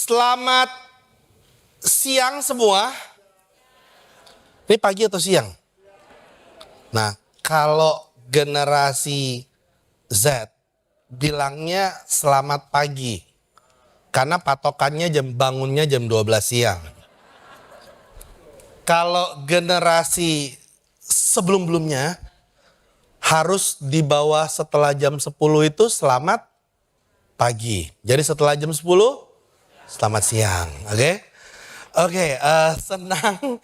Selamat siang semua. Ini pagi atau siang? Nah, kalau generasi Z bilangnya selamat pagi. Karena patokannya bangunnya jam 12 siang. Kalau generasi sebelum-belumnya harus dibawa setelah jam 10 itu selamat pagi. Jadi setelah jam 10 selamat siang, oke. Senang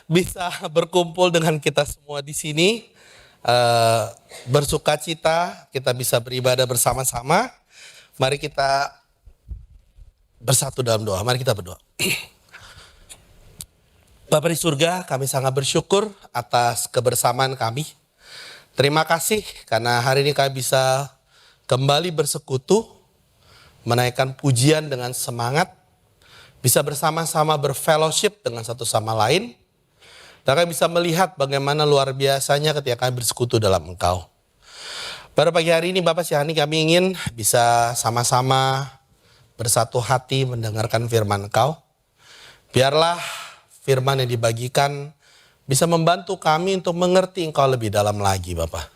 bisa berkumpul dengan kita semua di sini. Bersuka cita kita bisa beribadah bersama-sama. Mari kita bersatu dalam doa. Mari kita berdoa. Bapa di surga, kami sangat bersyukur atas kebersamaan kami. Terima kasih karena hari ini kami bisa kembali bersekutu, menaikkan pujian dengan semangat, bisa bersama-sama berfellowship dengan satu sama lain, dan kami bisa melihat bagaimana luar biasanya ketika kami bersekutu dalam Engkau. Pada pagi hari ini Bapak Syahani, kami ingin bisa sama-sama bersatu hati mendengarkan firman Engkau. Biarlah firman yang dibagikan bisa membantu kami untuk mengerti Engkau lebih dalam lagi Bapak.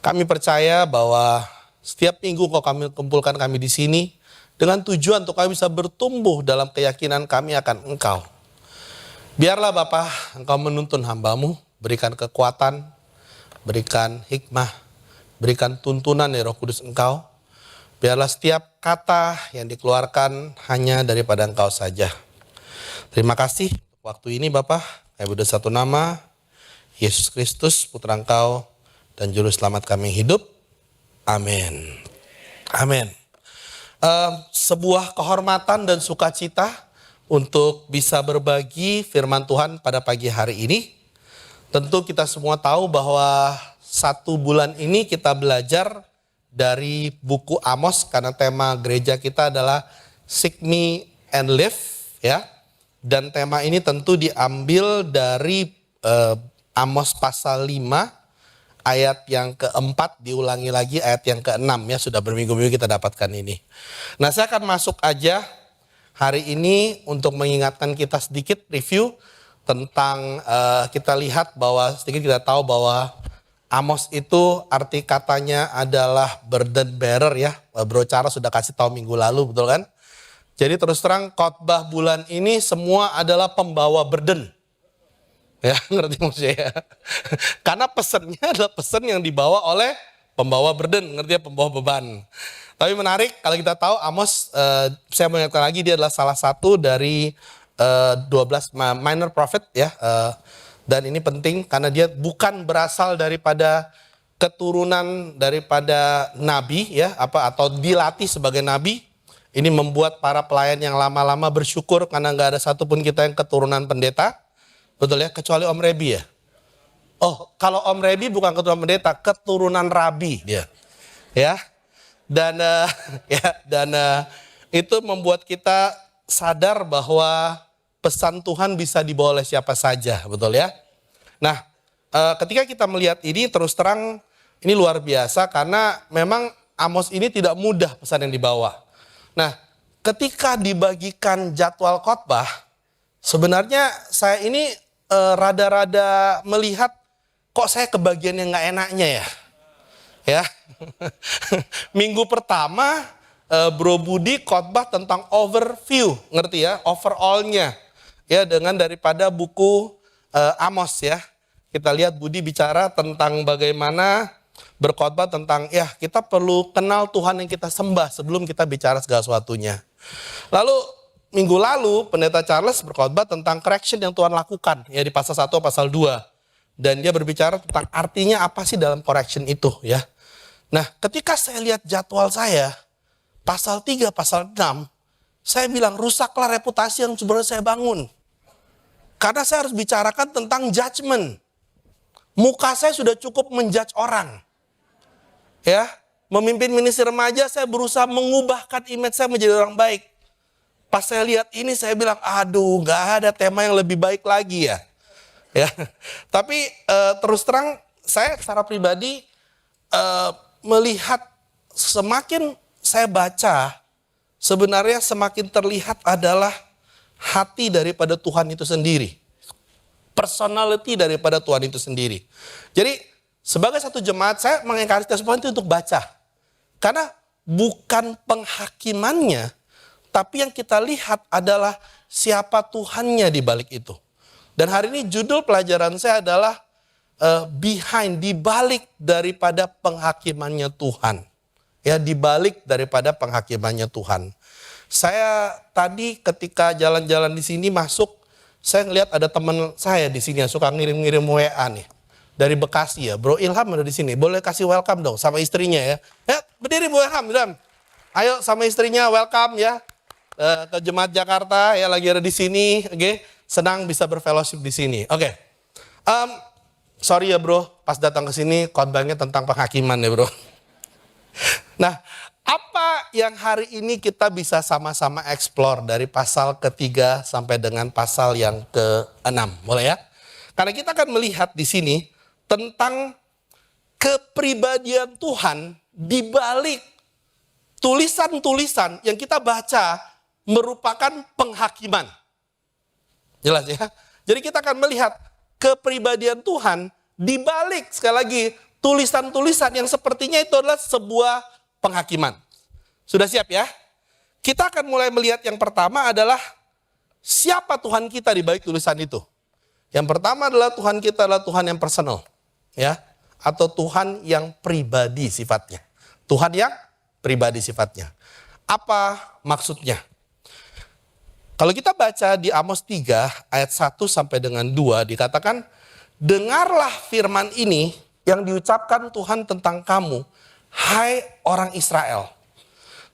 Kami percaya bahwa setiap minggu kami kumpulkan kami di sini dengan tujuan untuk kami bisa bertumbuh dalam keyakinan kami akan Engkau. Biarlah Bapa, Engkau menuntun hamba-Mu, berikan kekuatan, berikan hikmah, berikan tuntunan dari Roh Kudus Engkau. Biarlah setiap kata yang dikeluarkan hanya daripada Engkau saja. Terima kasih waktu ini Bapa, kami berdoa satu nama, Yesus Kristus, Putra Engkau dan Juru Selamat kami hidup. Amin. Amin. Sebuah kehormatan dan sukacita untuk bisa berbagi firman Tuhan pada pagi hari ini. Tentu kita semua tahu bahwa 1 bulan ini kita belajar dari buku Amos karena tema gereja kita adalah Seek Me and Live, ya. Dan tema ini tentu diambil dari Amos pasal 5. Ayat yang keempat diulangi lagi ayat yang keenam, ya, sudah berminggu-minggu kita dapatkan ini. Nah, saya akan masuk aja hari ini untuk mengingatkan kita sedikit review tentang kita lihat bahwa sedikit kita tahu bahwa Amos itu arti katanya adalah burden bearer, ya. Bro Charles sudah kasih tahu minggu lalu, betul kan? Jadi terus terang khotbah bulan ini semua adalah pembawa burden. Ya, ngerti maksudnya ya. Karena pesannya adalah pesan yang dibawa oleh pembawa burden, ngerti ya, pembawa beban. Tapi menarik kalau kita tahu Amos, saya mengingatkan lagi dia adalah salah satu dari 12 minor prophet, ya. Dan ini penting karena dia bukan berasal daripada keturunan daripada nabi, ya, atau dilatih sebagai nabi. Ini membuat para pelayan yang lama-lama bersyukur karena nggak ada satupun kita yang keturunan pendeta. Betul ya, kecuali Om Rebi, ya. Oh, kalau Om Rebi bukan keturunan pendeta, keturunan rabi dia. Ya. Dan itu membuat kita sadar bahwa pesan Tuhan bisa dibawa oleh siapa saja, betul ya. Nah, ketika kita melihat ini terus terang ini luar biasa karena memang Amos ini tidak mudah pesan yang dibawa. Nah, ketika dibagikan jadwal khotbah, sebenarnya saya ini rada-rada melihat kok saya kebagian yang gak enaknya ya. Ya. Minggu pertama Bro Budi khotbah tentang overview, ngerti ya, overallnya. Ya, dengan daripada buku Amos, ya. Kita lihat Budi bicara tentang bagaimana berkhotbah tentang ya kita perlu kenal Tuhan yang kita sembah sebelum kita bicara segala sesuatunya. Lalu minggu lalu Pendeta Charles berkhotbah tentang correction yang Tuhan lakukan, ya, di pasal 1 pasal 2. Dan dia berbicara tentang artinya apa sih dalam correction itu, ya. Nah, ketika saya lihat jadwal saya, pasal 3, pasal 6, saya bilang rusaklah reputasi yang sebenarnya saya bangun. Karena saya harus bicarakan tentang judgment. Muka saya sudah cukup menjudge orang. Ya, memimpin ministry remaja saya berusaha mengubahkan image saya menjadi orang baik. Pas saya lihat ini saya bilang, aduh, gak ada tema yang lebih baik lagi ya. Ya, tapi terus terang saya secara pribadi melihat semakin saya baca, sebenarnya semakin terlihat adalah hati daripada Tuhan itu sendiri. Personality daripada Tuhan itu sendiri. Jadi sebagai satu jemaat saya mengencourage semua itu untuk baca. Karena bukan penghakimannya, tapi yang kita lihat adalah siapa Tuhannya di balik itu. Dan hari ini judul pelajaran saya adalah behind, di balik daripada penghakimannya Tuhan. Ya, di balik daripada penghakimannya Tuhan. Saya tadi ketika jalan-jalan di sini masuk, saya ngeliat ada teman saya di sini yang suka ngirim-ngirim WA nih. Dari Bekasi ya, Bro Ilham ada di sini. Boleh kasih welcome dong sama istrinya ya. Ya, berdiri Bro Ilham. Ayo sama istrinya welcome ya. Ke Jemaat Jakarta ya, lagi ada di sini. Oke, senang bisa berfellowship di sini. Oke. Sorry ya Bro, pas datang ke sini khotbahnya tentang penghakiman ya Bro. Nah, apa yang hari ini kita bisa sama-sama explore dari pasal ketiga sampai dengan pasal yang ke-6, boleh ya? Karena kita akan melihat di sini tentang kepribadian Tuhan di balik tulisan-tulisan yang kita baca merupakan penghakiman. Jelas ya? Jadi kita akan melihat kepribadian Tuhan di balik sekali lagi tulisan-tulisan yang sepertinya itu adalah sebuah penghakiman. Sudah siap ya? Kita akan mulai melihat yang pertama adalah siapa Tuhan kita di balik tulisan itu. Yang pertama adalah Tuhan kita adalah Tuhan yang personal, ya, atau Tuhan yang pribadi sifatnya. Tuhan yang pribadi sifatnya. Apa maksudnya? Kalau kita baca di Amos 3 ayat 1 sampai dengan 2 dikatakan, dengarlah firman ini yang diucapkan Tuhan tentang kamu, hai orang Israel,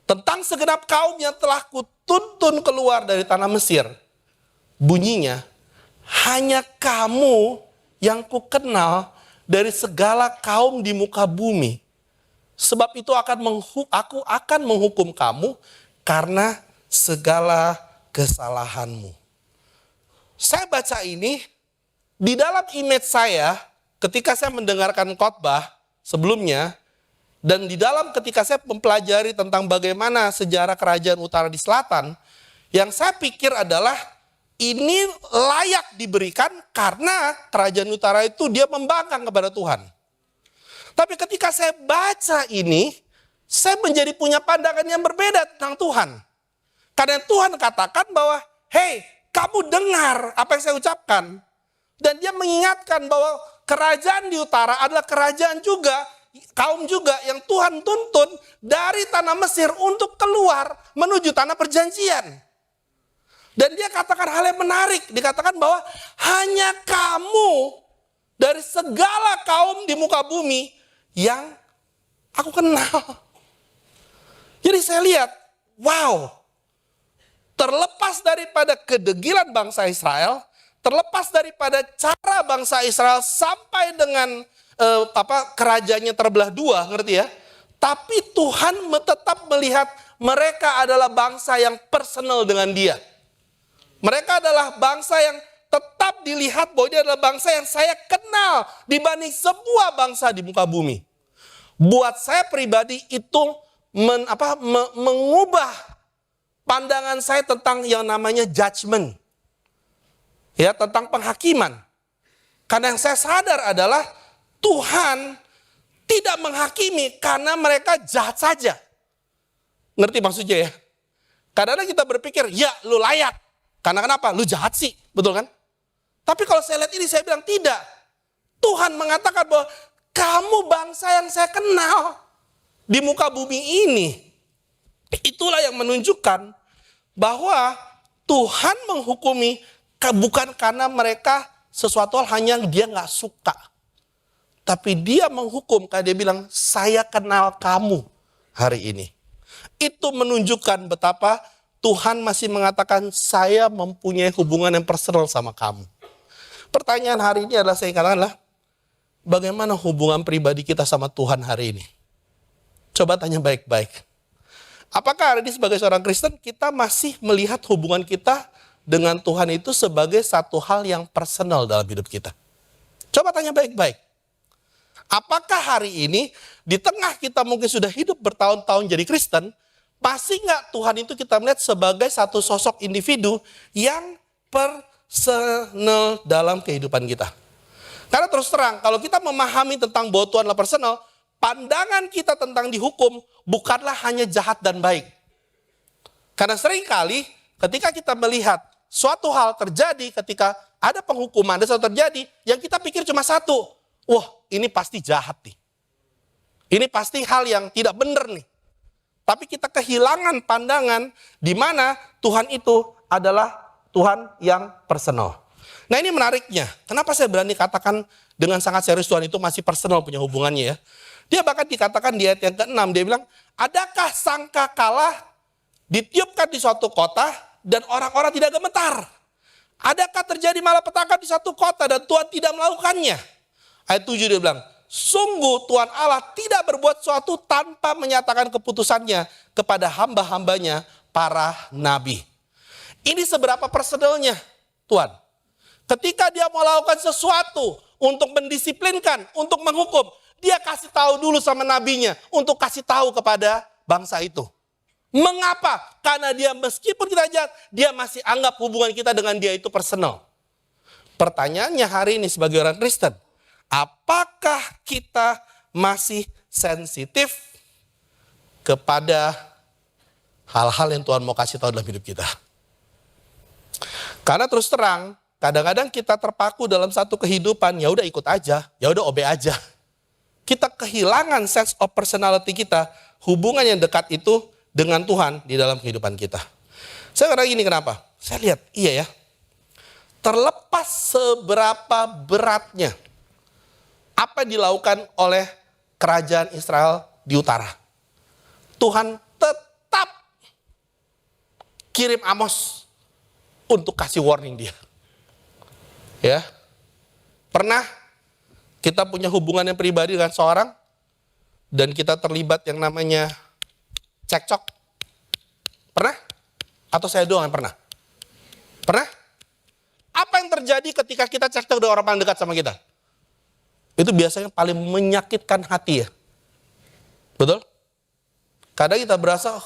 tentang segenap kaum yang telah kutuntun keluar dari tanah Mesir. Bunyinya, hanya kamu yang kukenal dari segala kaum di muka bumi. Sebab itu aku akan menghukum kamu karena segala kesalahanmu. Saya baca ini, di dalam image saya, ketika saya mendengarkan khotbah sebelumnya, dan di dalam ketika saya mempelajari tentang bagaimana sejarah kerajaan utara di selatan, yang saya pikir adalah ini layak diberikan karena kerajaan utara itu dia membangkang kepada Tuhan. Tapi ketika saya baca ini, saya menjadi punya pandangan yang berbeda tentang Tuhan. Karena Tuhan katakan bahwa, hey, kamu dengar apa yang saya ucapkan. Dan dia mengingatkan bahwa kerajaan di utara adalah kerajaan juga, kaum juga yang Tuhan tuntun dari tanah Mesir untuk keluar menuju tanah perjanjian. Dan dia katakan hal yang menarik. Dikatakan bahwa hanya kamu dari segala kaum di muka bumi yang aku kenal. Jadi saya lihat, wow. Terlepas daripada kedegilan bangsa Israel, terlepas daripada cara bangsa Israel sampai dengan kerajaannya terbelah dua, ngerti ya? Tapi Tuhan tetap melihat mereka adalah bangsa yang personal dengan dia. Mereka adalah bangsa yang tetap dilihat bahwa dia adalah bangsa yang saya kenal dibanding sebuah bangsa di muka bumi. Buat saya pribadi itu mengubah pandangan saya tentang yang namanya judgment. Ya, tentang penghakiman. Karena yang saya sadar adalah Tuhan tidak menghakimi karena mereka jahat saja. Ngerti maksudnya ya? Kadang-kadang kita berpikir, ya lu layak. Karena kenapa? Lu jahat sih, betul kan? Tapi kalau saya lihat ini, saya bilang tidak. Tuhan mengatakan bahwa kamu bangsa yang saya kenal di muka bumi ini. Itulah yang menunjukkan bahwa Tuhan menghukumi bukan karena mereka sesuatu hal hanya dia gak suka. Tapi dia menghukum karena dia bilang, saya kenal kamu hari ini. Itu menunjukkan betapa Tuhan masih mengatakan, saya mempunyai hubungan yang personal sama kamu. Pertanyaan hari ini adalah, saya katakan, bagaimana hubungan pribadi kita sama Tuhan hari ini? Coba tanya baik-baik. Apakah hari ini sebagai seorang Kristen, kita masih melihat hubungan kita dengan Tuhan itu sebagai satu hal yang personal dalam hidup kita? Coba tanya baik-baik. Apakah hari ini di tengah kita mungkin sudah hidup bertahun-tahun jadi Kristen, pasti nggak Tuhan itu kita melihat sebagai satu sosok individu yang personal dalam kehidupan kita. Karena terus terang, kalau kita memahami tentang bahwa Tuhan adalah personal, pandangan kita tentang dihukum bukanlah hanya jahat dan baik. Karena seringkali ketika kita melihat suatu hal terjadi, ketika ada penghukuman, ada sesuatu terjadi, yang kita pikir cuma satu, wah ini pasti jahat nih. Ini pasti hal yang tidak benar nih. Tapi kita kehilangan pandangan di mana Tuhan itu adalah Tuhan yang personal. Nah ini menariknya, kenapa saya berani katakan dengan sangat serius Tuhan itu masih personal punya hubungannya ya. Dia bahkan dikatakan di ayat yang ke-6, dia bilang, adakah sangka kalah ditiupkan di suatu kota dan orang-orang tidak gemetar? Adakah terjadi malapetaka di satu kota dan Tuhan tidak melakukannya? Ayat 7 dia bilang, sungguh Tuhan Allah tidak berbuat sesuatu tanpa menyatakan keputusannya kepada hamba-hambanya para nabi. Ini seberapa personalnya Tuhan. Ketika dia mau lakukan sesuatu untuk mendisiplinkan, untuk menghukum, dia kasih tahu dulu sama nabinya untuk kasih tahu kepada bangsa itu. Mengapa? Karena dia meskipun kita jahat, dia masih anggap hubungan kita dengan dia itu personal. Pertanyaannya hari ini sebagai orang Kristen, apakah kita masih sensitif kepada hal-hal yang Tuhan mau kasih tahu dalam hidup kita? Karena terus terang, kadang-kadang kita terpaku dalam satu kehidupan, ya udah ikut aja, ya udah obey aja. Kita kehilangan sense of personality kita, hubungan yang dekat itu dengan Tuhan di dalam kehidupan kita. Saya kira gini kenapa? Saya lihat, iya ya. Terlepas seberapa beratnya apa yang dilakukan oleh kerajaan Israel di utara, Tuhan tetap kirim Amos untuk kasih warning dia. Ya. Pernah kita punya hubungan yang pribadi dengan seorang dan kita terlibat yang namanya cekcok? Pernah? Atau saya doang yang pernah? Pernah? Apa yang terjadi ketika kita cekcok dengan orang paling dekat sama kita? Itu biasanya paling menyakitkan hati ya. Betul? Kadang kita berasa,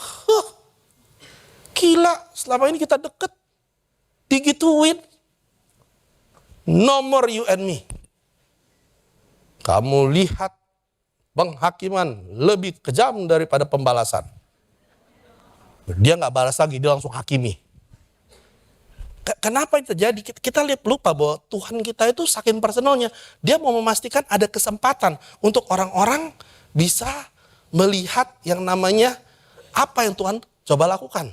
gila selama ini kita deket, digituin. No more you and me. Kamu lihat penghakiman lebih kejam daripada pembalasan. Dia nggak balas lagi, dia langsung hakimi. Kenapa itu terjadi? Kita lihat lupa bahwa Tuhan kita itu saking personalnya. Dia mau memastikan ada kesempatan untuk orang-orang bisa melihat yang namanya apa yang Tuhan coba lakukan.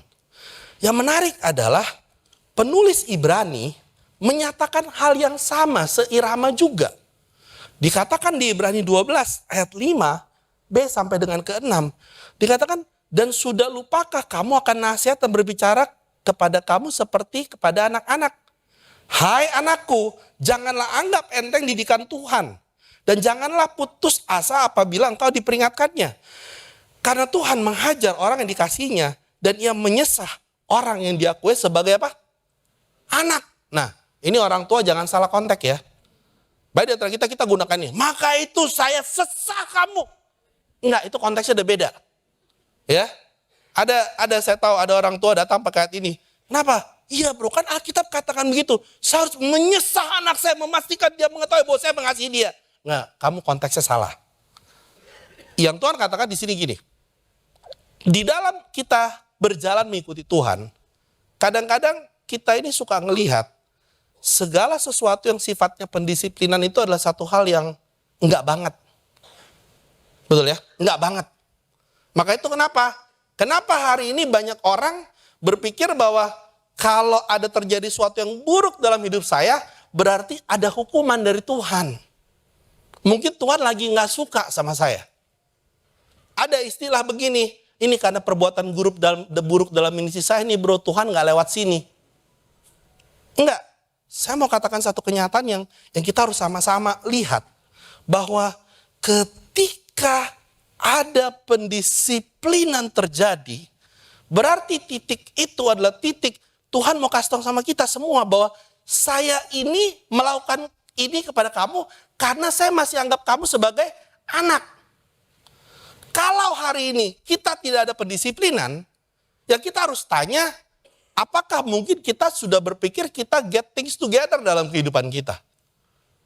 Yang menarik adalah penulis Ibrani menyatakan hal yang sama, seirama juga. Dikatakan di Ibrani 12 ayat 5b sampai dengan ke-6. Dikatakan, dan sudah lupakah kamu akan nasihat dan berbicara kepada kamu seperti kepada anak-anak. Hai anakku, janganlah anggap enteng didikan Tuhan. Dan janganlah putus asa apabila engkau diperingatkannya. Karena Tuhan menghajar orang yang dikasihinya. Dan ia menyesah orang yang diakui sebagai apa? Anak. Nah, ini orang tua jangan salah konteks ya. Baik di antara kita gunakan ini. Maka itu saya sesah kamu. Enggak, itu konteksnya udah beda. Ya. Ada saya tahu ada orang tua datang pakai ayat ini. Kenapa? Iya bro, kan Alkitab katakan begitu. Saya harus menyesah anak saya, memastikan dia mengetahui bahwa saya mengasihi dia. Enggak, kamu konteksnya salah. Yang Tuhan katakan di sini gini. Di dalam kita berjalan mengikuti Tuhan, kadang-kadang kita ini suka ngelihat segala sesuatu yang sifatnya pendisiplinan itu adalah satu hal yang enggak banget. Betul ya? Enggak banget. Maka itu kenapa? Kenapa hari ini banyak orang berpikir bahwa kalau ada terjadi sesuatu yang buruk dalam hidup saya, berarti ada hukuman dari Tuhan. Mungkin Tuhan lagi nggak suka sama saya. Ada istilah begini, ini karena perbuatan buruk dalam ministry saya nih bro, Tuhan nggak lewat sini. Enggak, saya mau katakan satu kenyataan yang kita harus sama-sama lihat. Bahwa ketika ada pendisiplinan terjadi, berarti titik itu adalah titik Tuhan mau kasih tahu sama kita semua bahwa saya ini melakukan ini kepada kamu karena saya masih anggap kamu sebagai anak. Kalau hari ini kita tidak ada pendisiplinan, Ya kita harus tanya, apakah mungkin kita sudah berpikir kita get things together dalam kehidupan kita?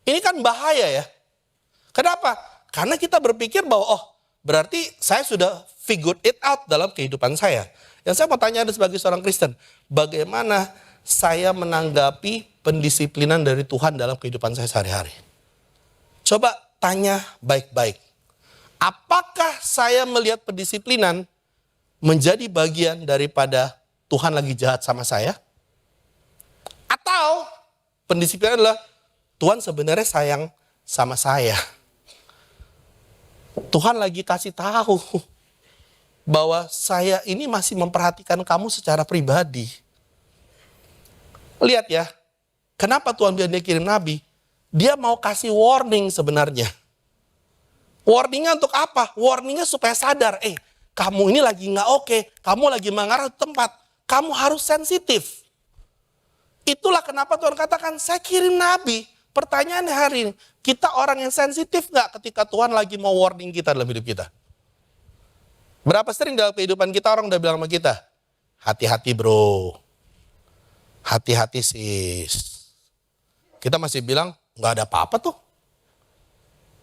Ini kan bahaya ya. Kenapa? Karena kita berpikir bahwa berarti saya sudah figured it out dalam kehidupan saya. Yang saya mau tanya Anda sebagai seorang Kristen, bagaimana saya menanggapi pendisiplinan dari Tuhan dalam kehidupan saya sehari-hari? Coba tanya baik-baik. Apakah saya melihat pendisiplinan menjadi bagian daripada Tuhan lagi jahat sama saya? Atau pendisiplinan adalah Tuhan sebenarnya sayang sama saya. Tuhan lagi kasih tahu bahwa saya ini masih memperhatikan kamu secara pribadi. Lihat ya, kenapa Tuhan bilang dia kirim nabi? Dia mau kasih warning sebenarnya. Warningnya untuk apa? Warningnya supaya sadar, kamu ini lagi nggak oke, kamu lagi mengarah ke tempat, kamu harus sensitif. Itulah kenapa Tuhan katakan, saya kirim nabi. Pertanyaannya hari ini, kita orang yang sensitif nggak ketika Tuhan lagi mau warning kita dalam hidup kita? Berapa sering dalam kehidupan kita orang udah bilang sama kita, hati-hati bro, hati-hati sis. Kita masih bilang, nggak ada apa-apa tuh,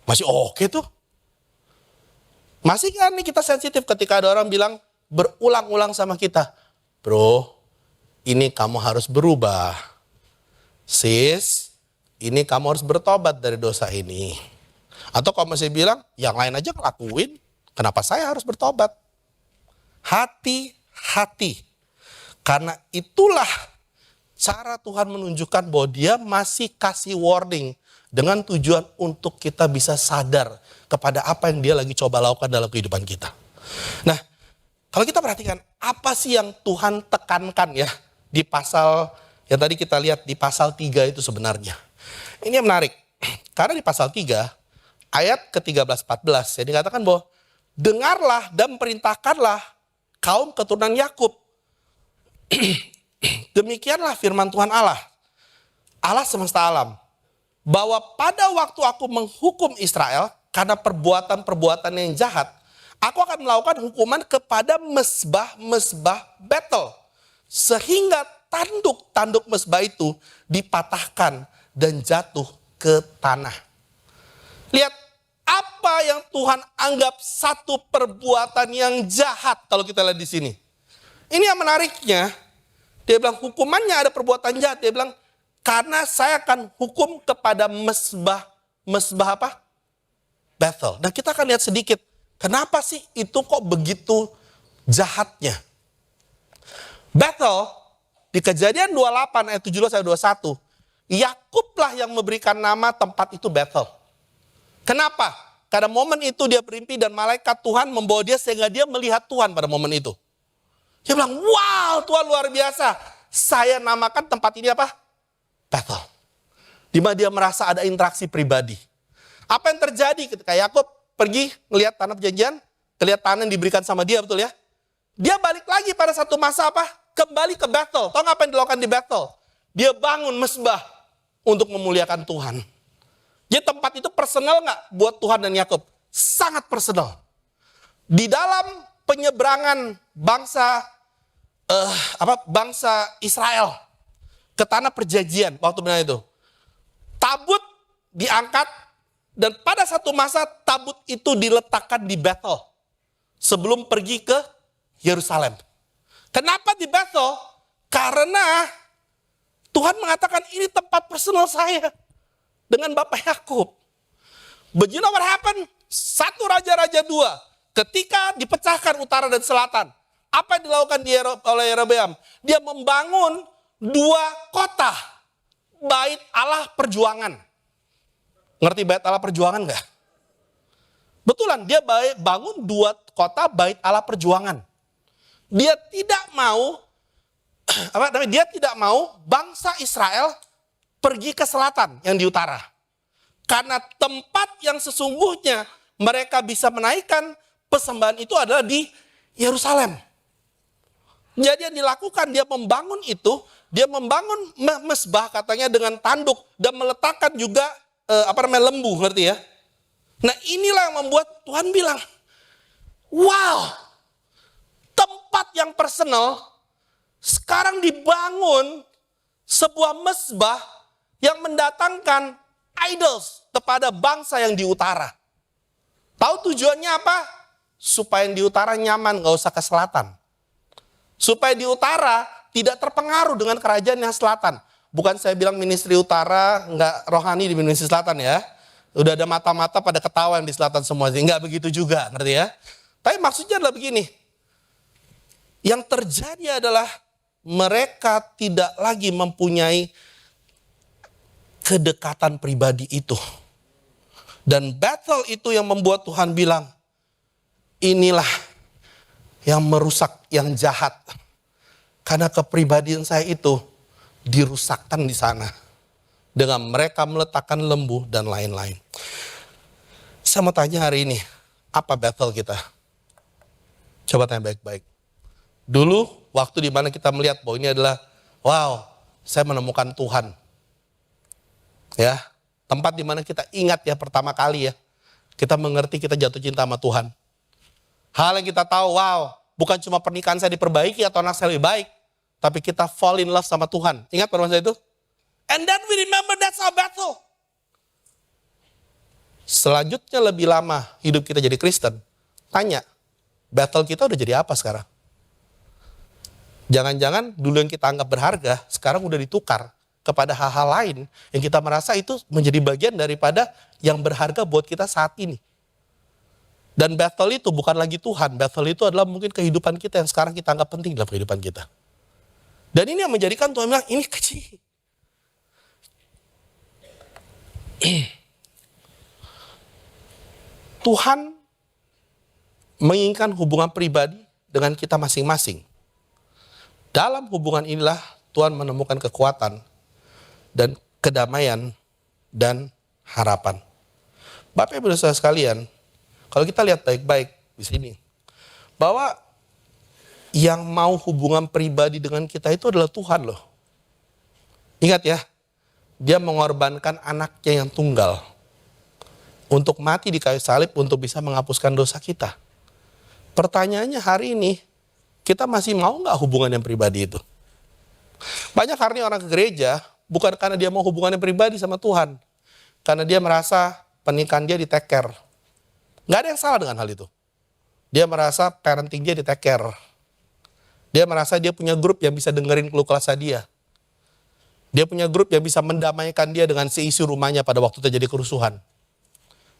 masih oke tuh. Masih kan nih kita sensitif ketika ada orang bilang berulang-ulang sama kita, bro, ini kamu harus berubah. Sis, ini kamu harus bertobat dari dosa ini. Atau kamu masih bilang, yang lain aja ngelakuin, kenapa saya harus bertobat? Hati-hati. Karena itulah cara Tuhan menunjukkan bahwa dia masih kasih warning dengan tujuan untuk kita bisa sadar kepada apa yang dia lagi coba lakukan dalam kehidupan kita. Nah, kalau kita perhatikan apa sih yang Tuhan tekankan ya di pasal yang tadi kita lihat di pasal 3 itu sebenarnya. Ini yang menarik. Karena di pasal 3 ayat ke-13-14 ya dikatakan bahwa dengarlah dan perintahkanlah kaum keturunan Yakub. Demikianlah firman Tuhan Allah, Allah semesta alam, bahwa pada waktu aku menghukum Israel karena perbuatan-perbuatan yang jahat, aku akan melakukan hukuman kepada mesbah-mesbah Betel, sehingga tanduk-tanduk mesbah itu dipatahkan dan jatuh ke tanah. Lihat, apa yang Tuhan anggap satu perbuatan yang jahat kalau kita lihat di sini. Ini yang menariknya, dia bilang hukumannya ada perbuatan jahat. Dia bilang, karena saya akan hukum kepada mesbah apa? Bethel. Nah kita akan lihat sedikit, kenapa sih itu kok begitu jahatnya. Bethel, di Kejadian 28 ayat 17 ayat 21, Yakublah yang memberikan nama tempat itu Bethel. Kenapa? Karena momen itu dia bermimpi dan malaikat Tuhan membawa dia sehingga dia melihat Tuhan pada momen itu. Dia bilang, wow Tuhan luar biasa. Saya namakan tempat ini apa? Bethel. Di mana dia merasa ada interaksi pribadi. Apa yang terjadi ketika Yakub pergi melihat tanah perjanjian, melihat tanah yang diberikan sama dia, betul ya? Dia balik lagi pada satu masa apa? Kembali ke Bethel. Tahu nggak apa yang dilakukan di Bethel? Dia bangun mesbah untuk memuliakan Tuhan. Jadi tempat itu personal nggak buat Tuhan dan Yakub? Sangat personal. Di dalam penyeberangan bangsa Israel ke tanah perjanjian waktu benar itu, tabut diangkat dan pada satu masa tabut itu diletakkan di Bethel sebelum pergi ke Yerusalem. Kenapa di Bethel? Karena Tuhan mengatakan ini tempat personal saya dengan Bapak Yakub. But you know what happened? Satu Raja-Raja 2 ketika dipecahkan utara dan selatan, apa yang dilakukan oleh Yerobeam? Dia membangun 2 kota, bait Allah perjuangan. Ngerti bait Allah perjuangan nggak? Betulan, dia bangun 2 kota bait Allah perjuangan. Dia tidak mau, dia tidak mau bangsa Israel pergi ke selatan yang di utara. Karena tempat yang sesungguhnya mereka bisa menaikkan persembahan itu adalah di Yerusalem. Jadi yang dilakukan, dia membangun itu, dia membangun mesbah katanya dengan tanduk dan meletakkan juga lembu, ngerti ya? Nah inilah yang membuat Tuhan bilang, wow, tempat tempat yang personal, sekarang dibangun sebuah mezbah yang mendatangkan idols kepada bangsa yang di utara. Tahu tujuannya apa? Supaya yang di utara nyaman, gak usah ke selatan. Supaya di utara tidak terpengaruh dengan kerajaan yang selatan. Bukan saya bilang ministry utara nggak rohani di ministry selatan ya. Udah ada mata-mata pada ketawa yang di selatan semua. Nggak begitu juga, ngerti ya. Tapi maksudnya adalah begini. Yang terjadi adalah mereka tidak lagi mempunyai kedekatan pribadi itu. Dan battle itu yang membuat Tuhan bilang, inilah yang merusak, yang jahat. Karena kepribadian saya itu dirusakkan di sana. Dengan mereka meletakkan lembu dan lain-lain. Saya mau tanya hari ini, apa battle kita? Coba tanya baik-baik. Dulu waktu di mana kita melihat bahwa ini adalah, wow, saya menemukan Tuhan. Ya, tempat di mana kita ingat ya pertama kali ya, kita mengerti kita jatuh cinta sama Tuhan. Hal yang kita tahu, wow, bukan cuma pernikahan saya diperbaiki atau anak saya lebih baik, tapi kita fall in love sama Tuhan. Ingat pada masa itu? And then we remember that's our battle. Selanjutnya lebih lama hidup kita jadi Kristen. Tanya, battle kita udah jadi apa sekarang? Jangan-jangan dulu yang kita anggap berharga, sekarang udah ditukar kepada hal-hal lain yang kita merasa itu menjadi bagian daripada yang berharga buat kita saat ini. Dan battle itu bukan lagi Tuhan, battle itu adalah mungkin kehidupan kita yang sekarang kita anggap penting dalam kehidupan kita. Dan ini yang menjadikan Tuhan bilang, ini kecil. Tuhan menginginkan hubungan pribadi dengan kita masing-masing. Dalam hubungan inilah Tuhan menemukan kekuatan dan kedamaian dan harapan. Bapak Ibu Saudara sekalian, kalau kita lihat baik-baik di sini, bahwa yang mau hubungan pribadi dengan kita itu adalah Tuhan loh. Ingat ya, dia mengorbankan anaknya yang tunggal untuk mati di kayu salib untuk bisa menghapuskan dosa kita. Pertanyaannya hari ini, kita masih mau nggak hubungan yang pribadi itu? Banyak hari ini orang ke gereja bukan karena dia mau hubungan yang pribadi sama Tuhan, karena dia merasa pernikahan dia di-take care. Nggak ada yang salah dengan hal itu. Dia merasa parenting dia di-take care. Dia merasa dia punya grup yang bisa dengerin keluh kesah dia. Dia punya grup yang bisa mendamaikan dia dengan seisi rumahnya pada waktu terjadi kerusuhan.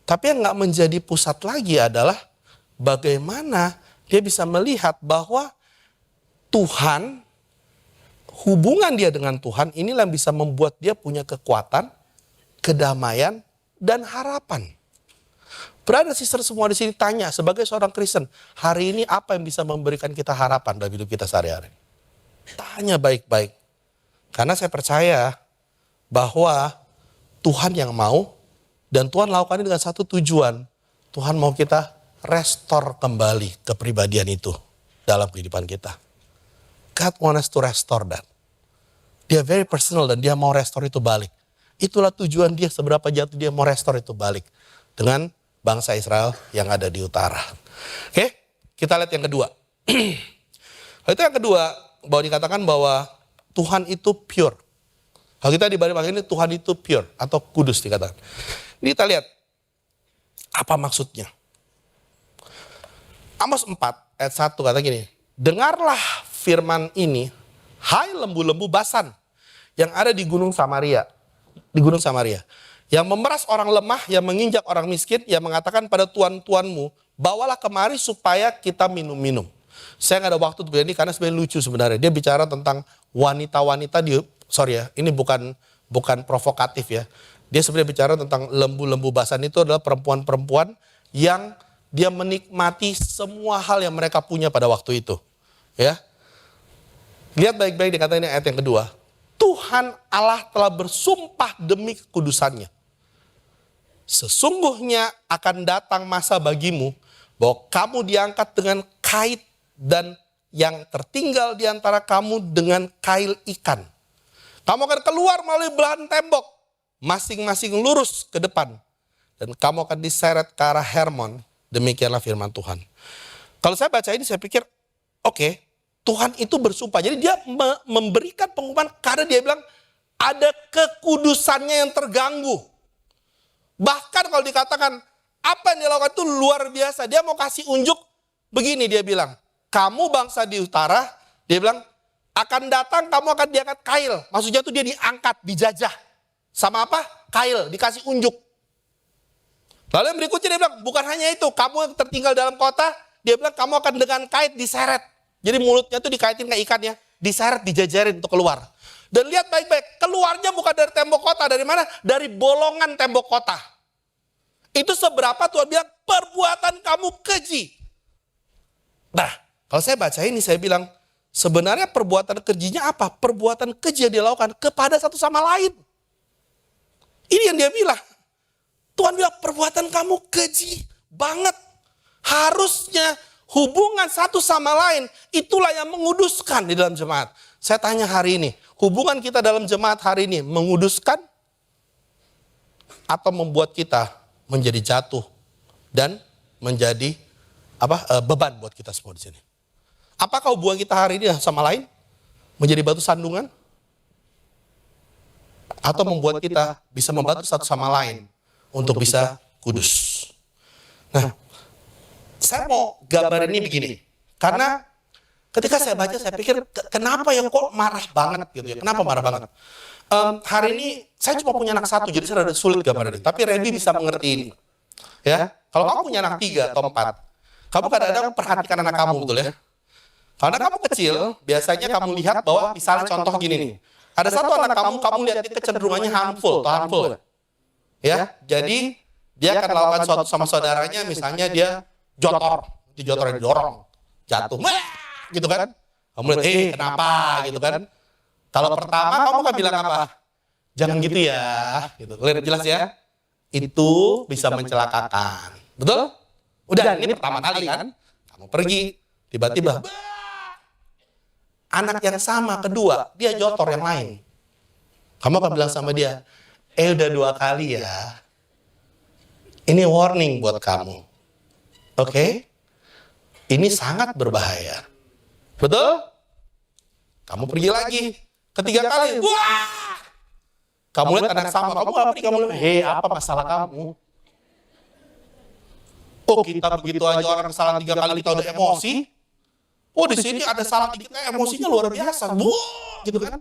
Tapi yang nggak menjadi pusat lagi adalah bagaimana dia bisa melihat bahwa Tuhan, hubungan dia dengan Tuhan inilah yang bisa membuat dia punya kekuatan, kedamaian, dan harapan. Brother sister semua di sini tanya sebagai seorang Kristen, hari ini apa yang bisa memberikan kita harapan dalam hidup kita sehari-hari? Tanya baik-baik. Karena saya percaya bahwa Tuhan yang mau dan Tuhan lakukan ini dengan satu tujuan. Tuhan mau kita restore kembali kepribadian itu dalam kehidupan kita. God wants us to restore that. Dia very personal dan dia mau restore itu balik. Itulah tujuan dia, seberapa jatuh dia mau restore itu balik. Dengan bangsa Israel yang ada di utara. Oke, kita lihat yang kedua. Itu yang kedua, bahwa dikatakan bahwa Tuhan itu pure. Kalau kita dibalik ini Tuhan itu pure atau kudus dikatakan. Ini kita lihat apa maksudnya. Amos 4 ayat 1 kata gini, dengarlah firman ini, hai lembu-lembu Basan yang ada di gunung Samaria. Di gunung Samaria. Yang memeras orang lemah, yang menginjak orang miskin, yang mengatakan pada tuan-tuanmu, bawalah kemari supaya kita minum-minum. Saya nggak ada waktu untuk ini karena sebenarnya lucu sebenarnya. Dia bicara tentang wanita-wanita ini bukan provokatif ya. Dia sebenarnya bicara tentang lembu-lembu Basan itu adalah perempuan-perempuan yang dia menikmati semua hal yang mereka punya pada waktu itu. Ya. Lihat baik-baik dikatakan ayat yang kedua. Tuhan Allah telah bersumpah demi kekudusannya. Sesungguhnya akan datang masa bagimu bahwa kamu diangkat dengan kait dan yang tertinggal di antara kamu dengan kail ikan. Kamu akan keluar melalui belahan tembok, masing-masing lurus ke depan. Dan kamu akan diseret ke arah Hermon, demikianlah firman Tuhan. Kalau saya baca ini saya pikir, Oke, Tuhan itu bersumpah. Jadi dia memberikan pengumuman karena dia bilang ada kekudusannya yang terganggu. Bahkan kalau dikatakan apa yang dia lakukan itu luar biasa. Dia mau kasih unjuk begini, dia bilang. Kamu bangsa di utara, dia bilang akan datang kamu akan diangkat kail. Maksudnya itu dia diangkat, dijajah. Sama apa? Kail, dikasih unjuk. Lalu yang berikutnya dia bilang bukan hanya itu. Kamu yang tertinggal dalam kota, dia bilang kamu akan dengan kait diseret. Jadi mulutnya tuh dikaitin kayak ikan ya. Diseret, dijajarin untuk keluar. Dan lihat baik-baik, keluarnya bukan dari tembok kota. Dari mana? Dari bolongan tembok kota. Itu seberapa Tuhan bilang, perbuatan kamu keji. Nah, kalau saya baca ini, saya bilang, sebenarnya perbuatan kejinya apa? Perbuatan keji yang dilakukan kepada satu sama lain. Ini yang dia bilang. Tuhan bilang, perbuatan kamu keji banget. Harusnya hubungan satu sama lain, itulah yang menguduskan di dalam jemaat. Saya tanya hari ini, hubungan kita dalam jemaat hari ini menguduskan atau membuat kita menjadi jatuh dan menjadi beban buat kita semua di sini? Apakah hubungan kita hari ini sama lain menjadi batu sandungan atau membuat kita bisa membantu satu sama lain untuk bisa kudus? Nah, saya mau gambar ini begini, karena ketika saya baca saya pikir kenapa ya kok marah banget gitu ya, kenapa marah banget? Hari ini saya cuma punya anak satu, jadi saya rada sulit gambar ini, tapi Randy bisa mengerti ini. Ya, kalau kamu punya anak 3 atau 4, kamu kadang-kadang perhatikan anak kamu betul ya. Karena kamu kecil, biasanya kamu lihat bahwa misalnya contoh gini nih, ada satu anak kamu lihat dia kecenderungannya harmful. Ya, jadi dia akan melakukan sesuatu sama saudaranya, misalnya dia jotor yang didorong, jatuh, gitu kan? Kamu lihat, kenapa, gitu kan? Kalau pertama kamu kan bilang apa? Jangan gitu ya, gitu. Lihat jelas ya, itu bisa mencelakakan, betul? Udah, ini pertama kali kan? Kamu pergi, tiba-tiba, anak yang sama kedua, dia jotor yang lain. Kamu akan bilang sama dia, udah 2 kali ya. Ini warning buat kamu. Oke? Ini sangat berbahaya. Betul? Kamu pergi lagi. Ketiga kali. Wah! Kamu lihat anak sama. Kamu lihat, apa masalah kamu? Oh, kita begitu aja orang salah 3 kali kita udah emosi. Oh, di sini ada salah dikit, emosinya luar biasa. Gitu kan?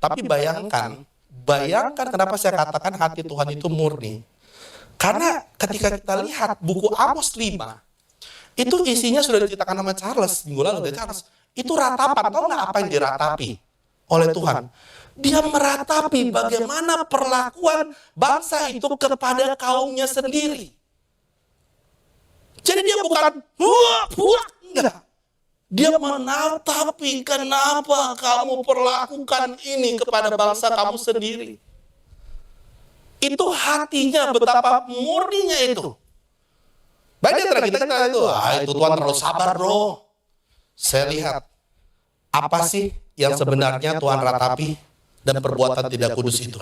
Tapi bayangkan kenapa saya katakan hati Tuhan itu murni. Karena ketika kita lihat buku Amos 5, itu isinya sudah diceritakan sama Charles minggu lalu. Charles, itu ratapan, tahu nggak apa yang diratapi oleh Tuhan? Dia meratapi bagaimana perlakuan bangsa itu kepada kaumnya sendiri. Jadi dia bukan enggak. Dia menatapi kenapa kamu perlakukan ini kepada bangsa kamu sendiri. Itu hatinya betapa murninya itu. Baik di antara kita itu, itu Tuhan terlalu sabar bro. Saya lihat, apa sih yang sebenarnya Tuhan ratapi dan perbuatan tidak kudus itu.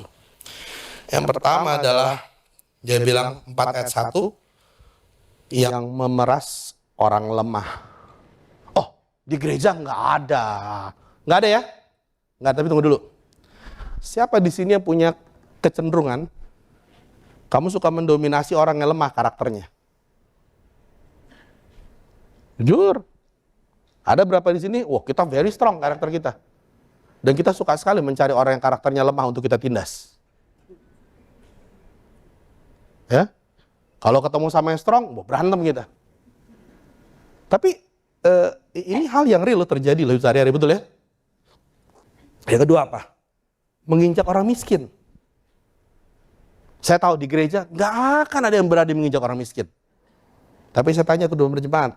Yang pertama adalah, dia bilang 4 ayat 1, yang memeras orang lemah. Oh, di gereja nggak ada. Nggak ada ya? Nggak, tapi tunggu dulu. Siapa di sini yang punya kecenderungan kamu suka mendominasi orang yang lemah karakternya? Jujur. Ada berapa di sini? Wah, kita very strong karakter kita. Dan kita suka sekali mencari orang yang karakternya lemah untuk kita tindas. Ya? Kalau ketemu sama yang strong, berantem kita. Tapi ini hal yang real terjadi loh sehari-hari, betul ya? Yang kedua apa? Menginjak orang miskin. Saya tahu di gereja nggak akan ada yang berani menginjak orang miskin. Tapi saya tanya kedua berjemaat,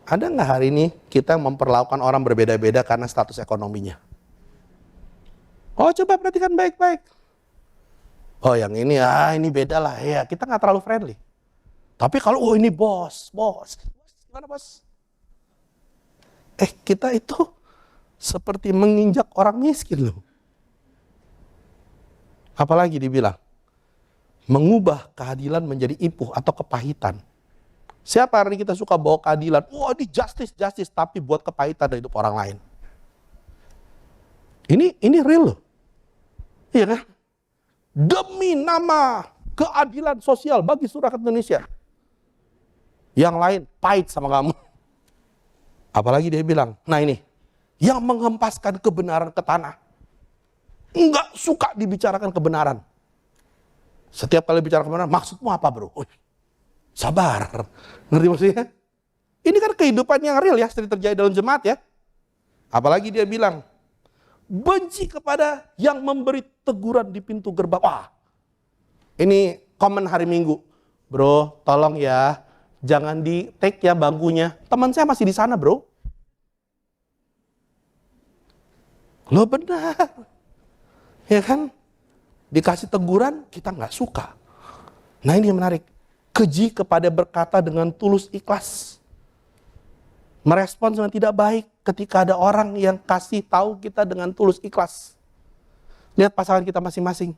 ada nggak hari ini kita memperlakukan orang berbeda-beda karena status ekonominya? Oh, coba perhatikan baik-baik. Oh, yang ini ini beda lah. Ya, kita nggak terlalu friendly. Tapi kalau ini bos, gimana bos? Kita itu seperti menginjak orang miskin loh. Apalagi dibilang mengubah keadilan menjadi ipuh atau kepahitan. Siapa hari ini kita suka bawa keadilan? Wah, ini justice, tapi buat kepahitan dari hidup orang lain. Ini real loh. Iya kan? Demi nama keadilan sosial bagi seluruh rakyat Indonesia. Yang lain pahit sama kamu. Apalagi dia bilang, nah ini, yang menghempaskan kebenaran ke tanah. Enggak suka dibicarakan kebenaran. Setiap kali bicara kebenaran, maksudmu apa bro? Sabar. Ngerti maksudnya? Ini kan kehidupan yang real ya, sering terjadi dalam jemaat ya. Apalagi dia bilang, benci kepada yang memberi teguran di pintu gerbang. Wah, ini komen hari Minggu. Bro, tolong ya, jangan di take ya bangkunya. Teman saya masih di sana bro. Loh benar. Ya kan? Dikasih teguran, kita nggak suka. Nah ini yang menarik. Keji kepada berkata dengan tulus ikhlas. Merespons dengan tidak baik ketika ada orang yang kasih tahu kita dengan tulus ikhlas. Lihat pasangan kita masing-masing.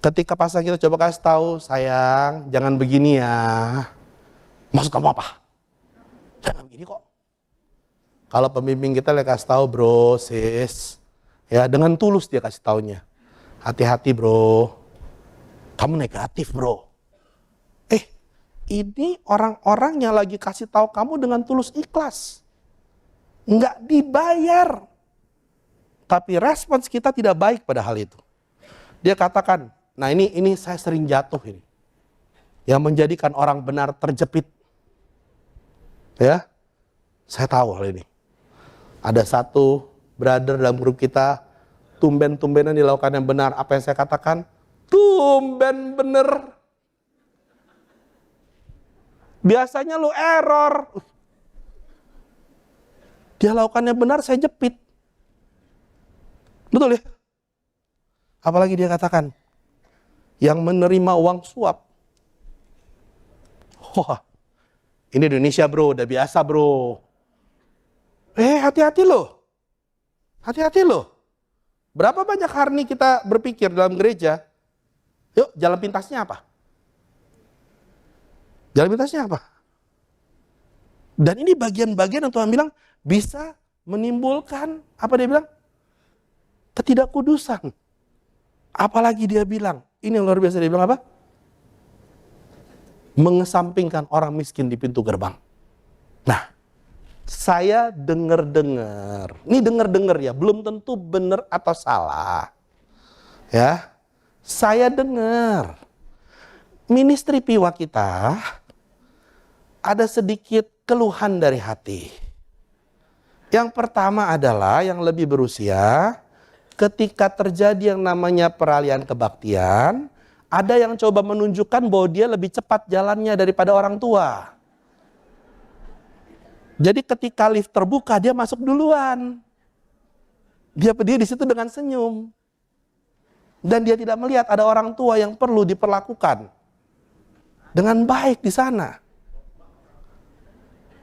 Ketika pasangan kita coba kasih tahu, sayang, jangan begini ya. Maksud kamu apa? Jangan begini kok. Kalau pembimbing kita kasih tahu, bro, sis, ya dengan tulus dia kasih taunya. Hati-hati bro, kamu negatif bro. Ini orang-orang yang lagi kasih tahu kamu dengan tulus ikhlas. Nggak dibayar. Tapi respons kita tidak baik pada hal itu. Dia katakan, nah ini saya sering jatuh ini. Yang menjadikan orang benar terjepit. Ya, saya tahu hal ini. Ada satu brother dalam grup kita, tumben-tumbenan dilakukan yang benar. Apa yang saya katakan? Tumben bener. Biasanya lu error. Dia lakukannya benar, saya jepit. Betul ya? Apalagi dia katakan, yang menerima uang suap. Wah, ini Indonesia bro, udah biasa bro. Hati-hati loh. Hati-hati loh. Berapa banyak hari ini kita berpikir dalam gereja, yuk jalan pintasnya apa? Jalan pintasnya apa? Dan ini bagian-bagian yang Tuhan bilang bisa menimbulkan, apa dia bilang? Ketidakkudusan. Apalagi dia bilang, ini yang luar biasa, dia bilang apa? Mengesampingkan orang miskin di pintu gerbang. Nah, saya dengar-dengar, ini dengar-dengar ya, belum tentu benar atau salah. Ya, saya dengar ministry Piwa kita ada sedikit keluhan dari hati. Yang pertama adalah yang lebih berusia, ketika terjadi yang namanya peralihan kebaktian, ada yang coba menunjukkan bahwa dia lebih cepat jalannya daripada orang tua. Jadi ketika lift terbuka, dia masuk duluan. Dia berdiri di situ dengan senyum. Dan dia tidak melihat ada orang tua yang perlu diperlakukan dengan baik di sana.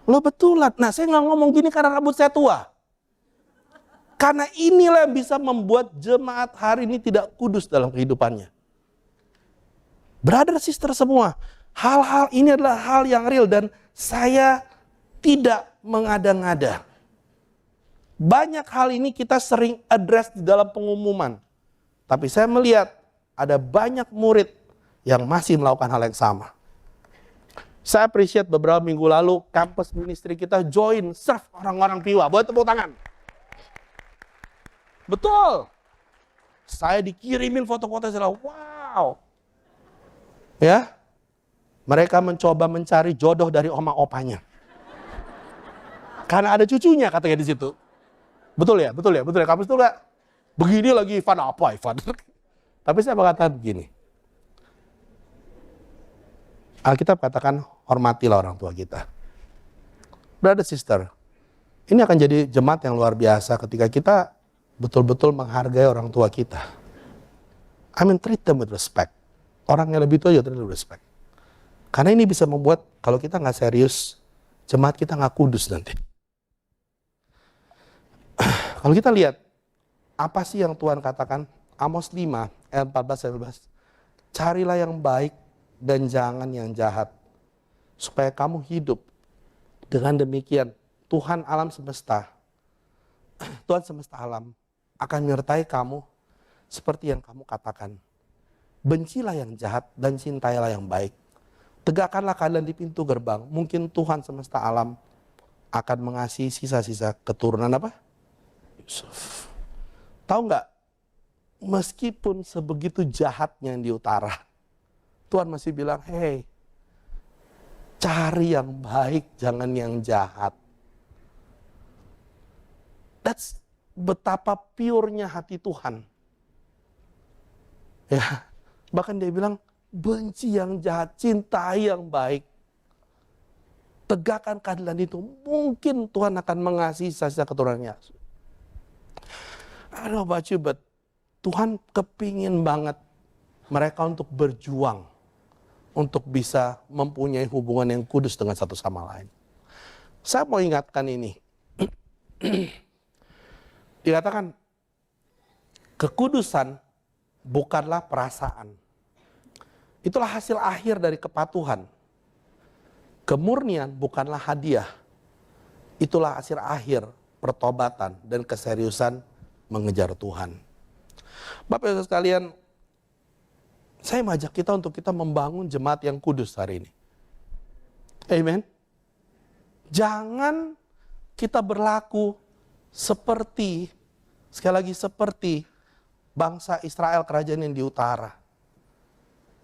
Lo betulan. Nah, saya nggak ngomong gini karena rambut saya tua. Karena inilah yang bisa membuat jemaat hari ini tidak kudus dalam kehidupannya. Brother, sister semua, hal-hal ini adalah hal yang real dan saya tidak mengada-ngada. Banyak hal ini kita sering address di dalam pengumuman. Tapi saya melihat ada banyak murid yang masih melakukan hal yang sama. Saya appreciate beberapa minggu lalu campus ministry kita join serve orang-orang Piwa. Buat tepuk tangan. Betul. Saya dikirimin foto-foto, saya bilang, wow. Ya, mereka mencoba mencari jodoh dari oma opanya. Karena ada cucunya katanya di situ. Betul ya, betul ya, betul ya. Kamu itu nggak? Begini lagi Ivan apa Ivan? Tapi saya mengatakan begini. Alkitab katakan hormatilah orang tua kita. Brother sister, ini akan jadi jemaat yang luar biasa ketika kita betul-betul menghargai orang tua kita. I mean treat them with respect. Orang yang lebih tua juga treat them with respect. Karena ini bisa membuat kalau kita nggak serius, jemaat kita nggak kudus nanti. Kalau kita lihat, apa sih yang Tuhan katakan? Amos 5, ayat 14-15. Carilah yang baik dan jangan yang jahat. supaya kamu hidup. Dengan demikian, Tuhan alam semesta, Tuhan semesta alam akan menyertai kamu seperti yang kamu katakan. Bencilah yang jahat dan cintailah yang baik. Tegakkanlah keadilan di pintu gerbang. Mungkin Tuhan semesta alam akan mengasihi sisa-sisa keturunan apa? Yusuf. Tahu nggak? Meskipun sebegitu jahatnya yang di utara, Tuhan masih bilang, hey, cari yang baik, jangan yang jahat. That's betapa purenya hati Tuhan. Ya, bahkan dia bilang, benci yang jahat, cintai yang baik. Tegakkan keadilan itu, mungkin Tuhan akan mengasihi sisa keturunannya. I don't know about you, but Tuhan kepingin banget mereka untuk berjuang, untuk bisa mempunyai hubungan yang kudus dengan satu sama lain. Saya mau ingatkan ini. Dikatakan, kekudusan bukanlah perasaan. Itulah hasil akhir dari kepatuhan. Kemurnian bukanlah hadiah. Itulah hasil akhir pertobatan dan keseriusan mengejar Tuhan. Bapak Ibu sekalian, saya mengajak kita untuk kita membangun jemaat yang kudus hari ini. Amen. Jangan kita berlaku seperti, sekali lagi seperti bangsa Israel, kerajaan yang di utara.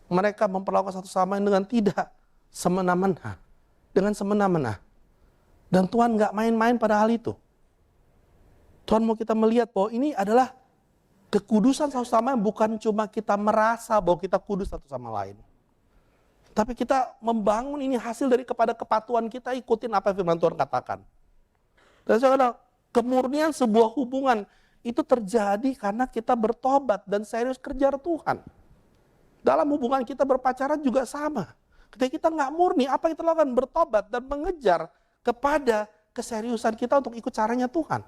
Mereka memperlakukan satu sama lain dengan tidak semena-mena. Dengan semena-mena. Dan Tuhan gak main-main pada hal itu. Tuhan mau kita melihat bahwa ini adalah kekudusan satu sama lain, bukan cuma kita merasa bahwa kita kudus satu sama lain. Tapi kita membangun ini hasil dari kepada kepatuhan kita, ikutin apa firman Tuhan katakan. Dan saya kata, kemurnian sebuah hubungan itu terjadi karena kita bertobat dan serius kejar Tuhan. Dalam hubungan kita berpacaran juga sama. Ketika kita nggak murni, apa yang kita lakukan? Bertobat dan mengejar kepada keseriusan kita untuk ikut caranya Tuhan.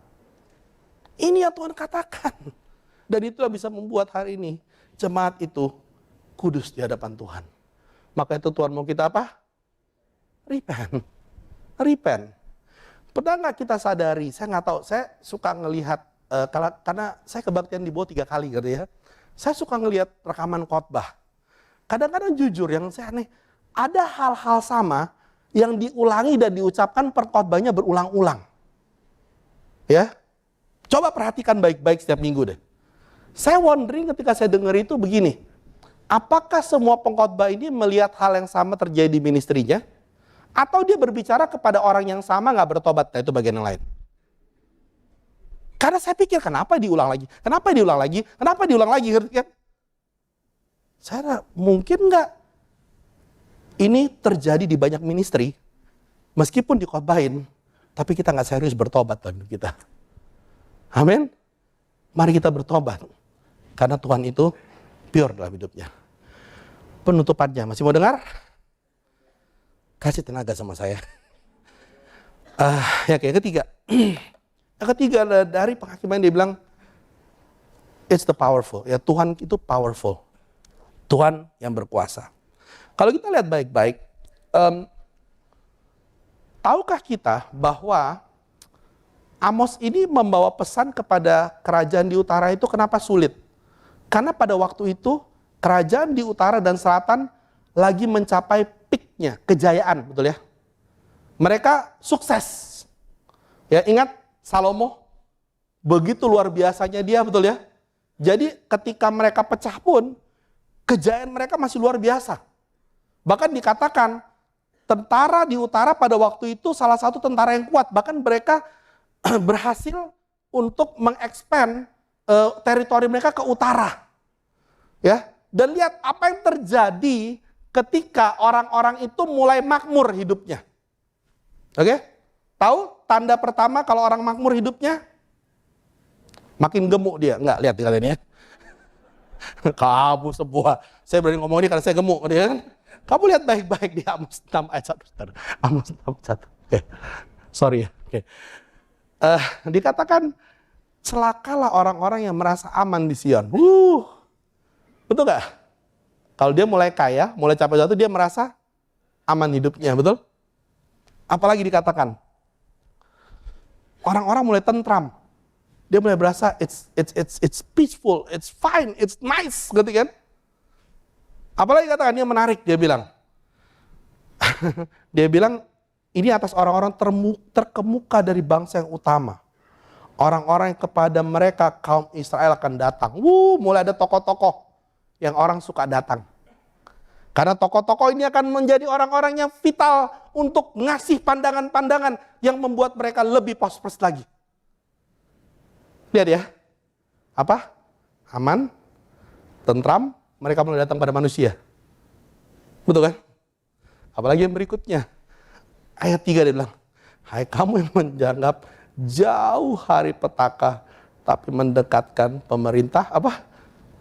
Ini yang Tuhan katakan. Dan itulah bisa membuat hari ini jemaat itu kudus di hadapan Tuhan. Maka itu Tuhan mau kita apa? Repent. Repent. Pernah nggak kita sadari? Saya nggak tahu. Saya suka ngelihat karena saya kebaktian di bawah 3 kali gitu ya. Saya suka ngelihat rekaman khotbah. Kadang-kadang jujur yang saya aneh, ada hal-hal sama yang diulangi dan diucapkan perkhotbahnya berulang-ulang. Ya, coba perhatikan baik-baik setiap minggu deh. Saya wondering ketika saya dengar itu begini, apakah semua pengkhotbah ini melihat hal yang sama terjadi di ministrinya? Atau dia berbicara kepada orang yang sama gak bertobat? Nah, itu bagian yang lain. Karena saya pikir kenapa diulang lagi? Kenapa diulang lagi? Kenapa diulang lagi? Saya mungkin gak ini terjadi di banyak ministry, meskipun dikhotbahin, tapi kita gak serius bertobat dalam hidup kita. Amin. Mari kita bertobat. Karena Tuhan itu pure dalam hidupnya. Penutupannya, masih mau dengar? Kasih tenaga sama saya. Yang ketiga. Yang ketiga dari penghakiman dia bilang, it's the powerful. Ya, Tuhan itu powerful. Tuhan yang berkuasa. Kalau kita lihat baik-baik, tahukah kita bahwa Amos ini membawa pesan kepada kerajaan di utara itu kenapa sulit? Karena pada waktu itu kerajaan di utara dan selatan lagi mencapai peaknya, kejayaan, betul ya? Mereka sukses. Ya, ingat Salomo, begitu luar biasanya dia, betul ya? Jadi ketika mereka pecah pun, kejayaan mereka masih luar biasa. Bahkan dikatakan tentara di utara pada waktu itu salah satu tentara yang kuat. Bahkan mereka berhasil untuk mengekspand teritori mereka ke utara. Ya, dan lihat apa yang terjadi ketika orang-orang itu mulai makmur hidupnya. Oke? Tahu tanda pertama kalau orang makmur hidupnya? Makin gemuk dia. Enggak, lihat ini ya. Kamu sebuah, saya berani ngomong ini karena saya gemuk. Dia kan? Kamu lihat baik-baik di Amos 6 ayat 1. Amos 6 ayat 1. Oke. Sorry ya. Oke. Dikatakan celakalah orang-orang yang merasa aman di Sion. Betul gak? Kalau dia mulai kaya, mulai capai jatuh, dia merasa aman hidupnya, betul? Apalagi dikatakan, orang-orang mulai tentram. Dia mulai berasa it's peaceful, it's fine, it's nice, gitu kan? Apalagi katakan dia menarik, dia bilang. Dia bilang ini atas orang-orang terkemuka dari bangsa yang utama. Orang-orang yang kepada mereka kaum Israel akan datang. Mulai ada tokoh-tokoh yang orang suka datang. Karena tokoh-tokoh ini akan menjadi orang-orang yang vital untuk ngasih pandangan-pandangan yang membuat mereka lebih prosperous lagi. Lihat ya, apa? Aman, tentram, mereka mulai datang pada manusia. Betul kan? Apalagi yang berikutnya. Ayat 3 dia bilang, hai kamu yang menjanggap jauh hari petaka, tapi mendekatkan pemerintah, apa?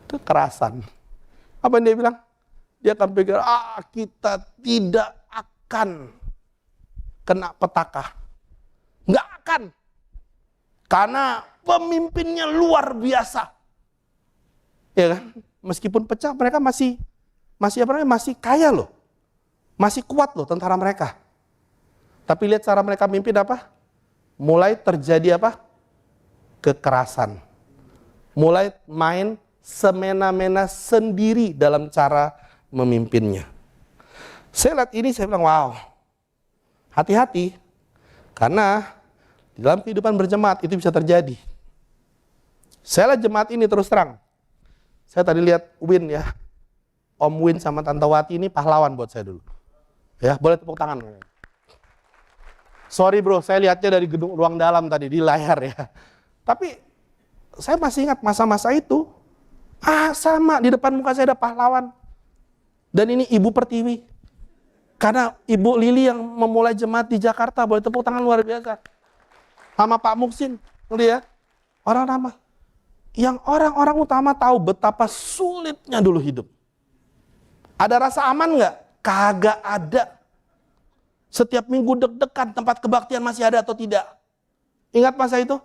Kekerasan. Apa yang dia bilang? Dia akan pikir, kita tidak akan kena petaka. Nggak akan. Karena pemimpinnya luar biasa. Ya kan? Meskipun pecah, mereka masih kaya loh. Masih kuat loh tentara mereka. Tapi lihat cara mereka mimpin apa? Mulai terjadi apa? Kekerasan. Mulai main semena-mena sendiri dalam cara memimpinnya. Saya lihat ini, saya bilang, wow. Hati-hati. Karena di dalam kehidupan berjemaat itu bisa terjadi. Saya lihat jemaat ini terus terang. Saya tadi lihat Win ya. Om Win sama Tante Wati ini pahlawan buat saya dulu. Ya, boleh tepuk tangan. Sorry bro, saya lihatnya dari gedung ruang dalam tadi, di layar ya. Tapi saya masih ingat masa-masa itu. Sama, di depan muka saya ada pahlawan. Dan ini Ibu Pertiwi. Karena Ibu Lili yang memulai jemaat di Jakarta, boleh tepuk tangan luar biasa. Sama Pak Muksin, lihat. Orang ramah. Yang orang-orang utama tahu betapa sulitnya dulu hidup. Ada rasa aman nggak? Kagak ada. Setiap minggu deg-degan tempat kebaktian masih ada atau tidak. Ingat masa itu?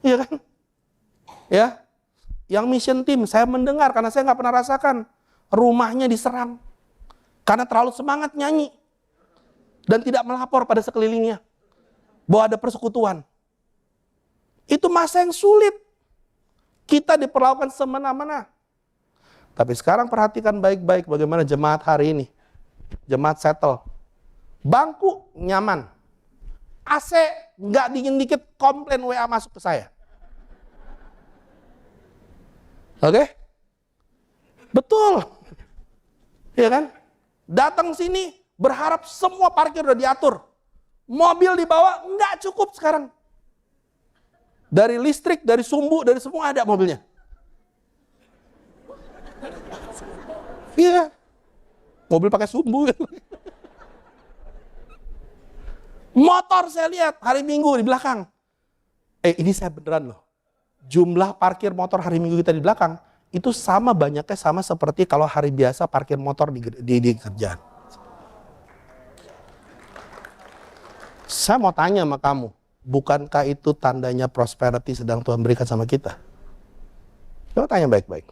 Iya kan? Ya. Yang mission team saya mendengar karena saya nggak pernah rasakan. Rumahnya diserang. Karena terlalu semangat nyanyi. Dan tidak melapor pada sekelilingnya. Bahwa ada persekutuan. Itu masa yang sulit. Kita diperlakukan semena-mena. Tapi sekarang perhatikan baik-baik bagaimana jemaat hari ini. Jemaat settle. Bangku nyaman. AC nggak dingin dikit, komplain WA masuk ke saya. Oke? Betul. Iya kan? Datang sini berharap semua parkir udah diatur. Mobil dibawa nggak cukup sekarang. Dari listrik, dari sumbu, dari semua ada mobilnya. Iya. Mobil pakai sumbu. Motor saya lihat hari Minggu di belakang. Ini saya beneran loh. Jumlah parkir motor hari Minggu kita di belakang itu sama banyaknya sama seperti kalau hari biasa parkir motor di kerjaan. Saya mau tanya sama kamu, bukankah itu tandanya prosperity sedang Tuhan berikan sama kita? Coba tanya baik-baik.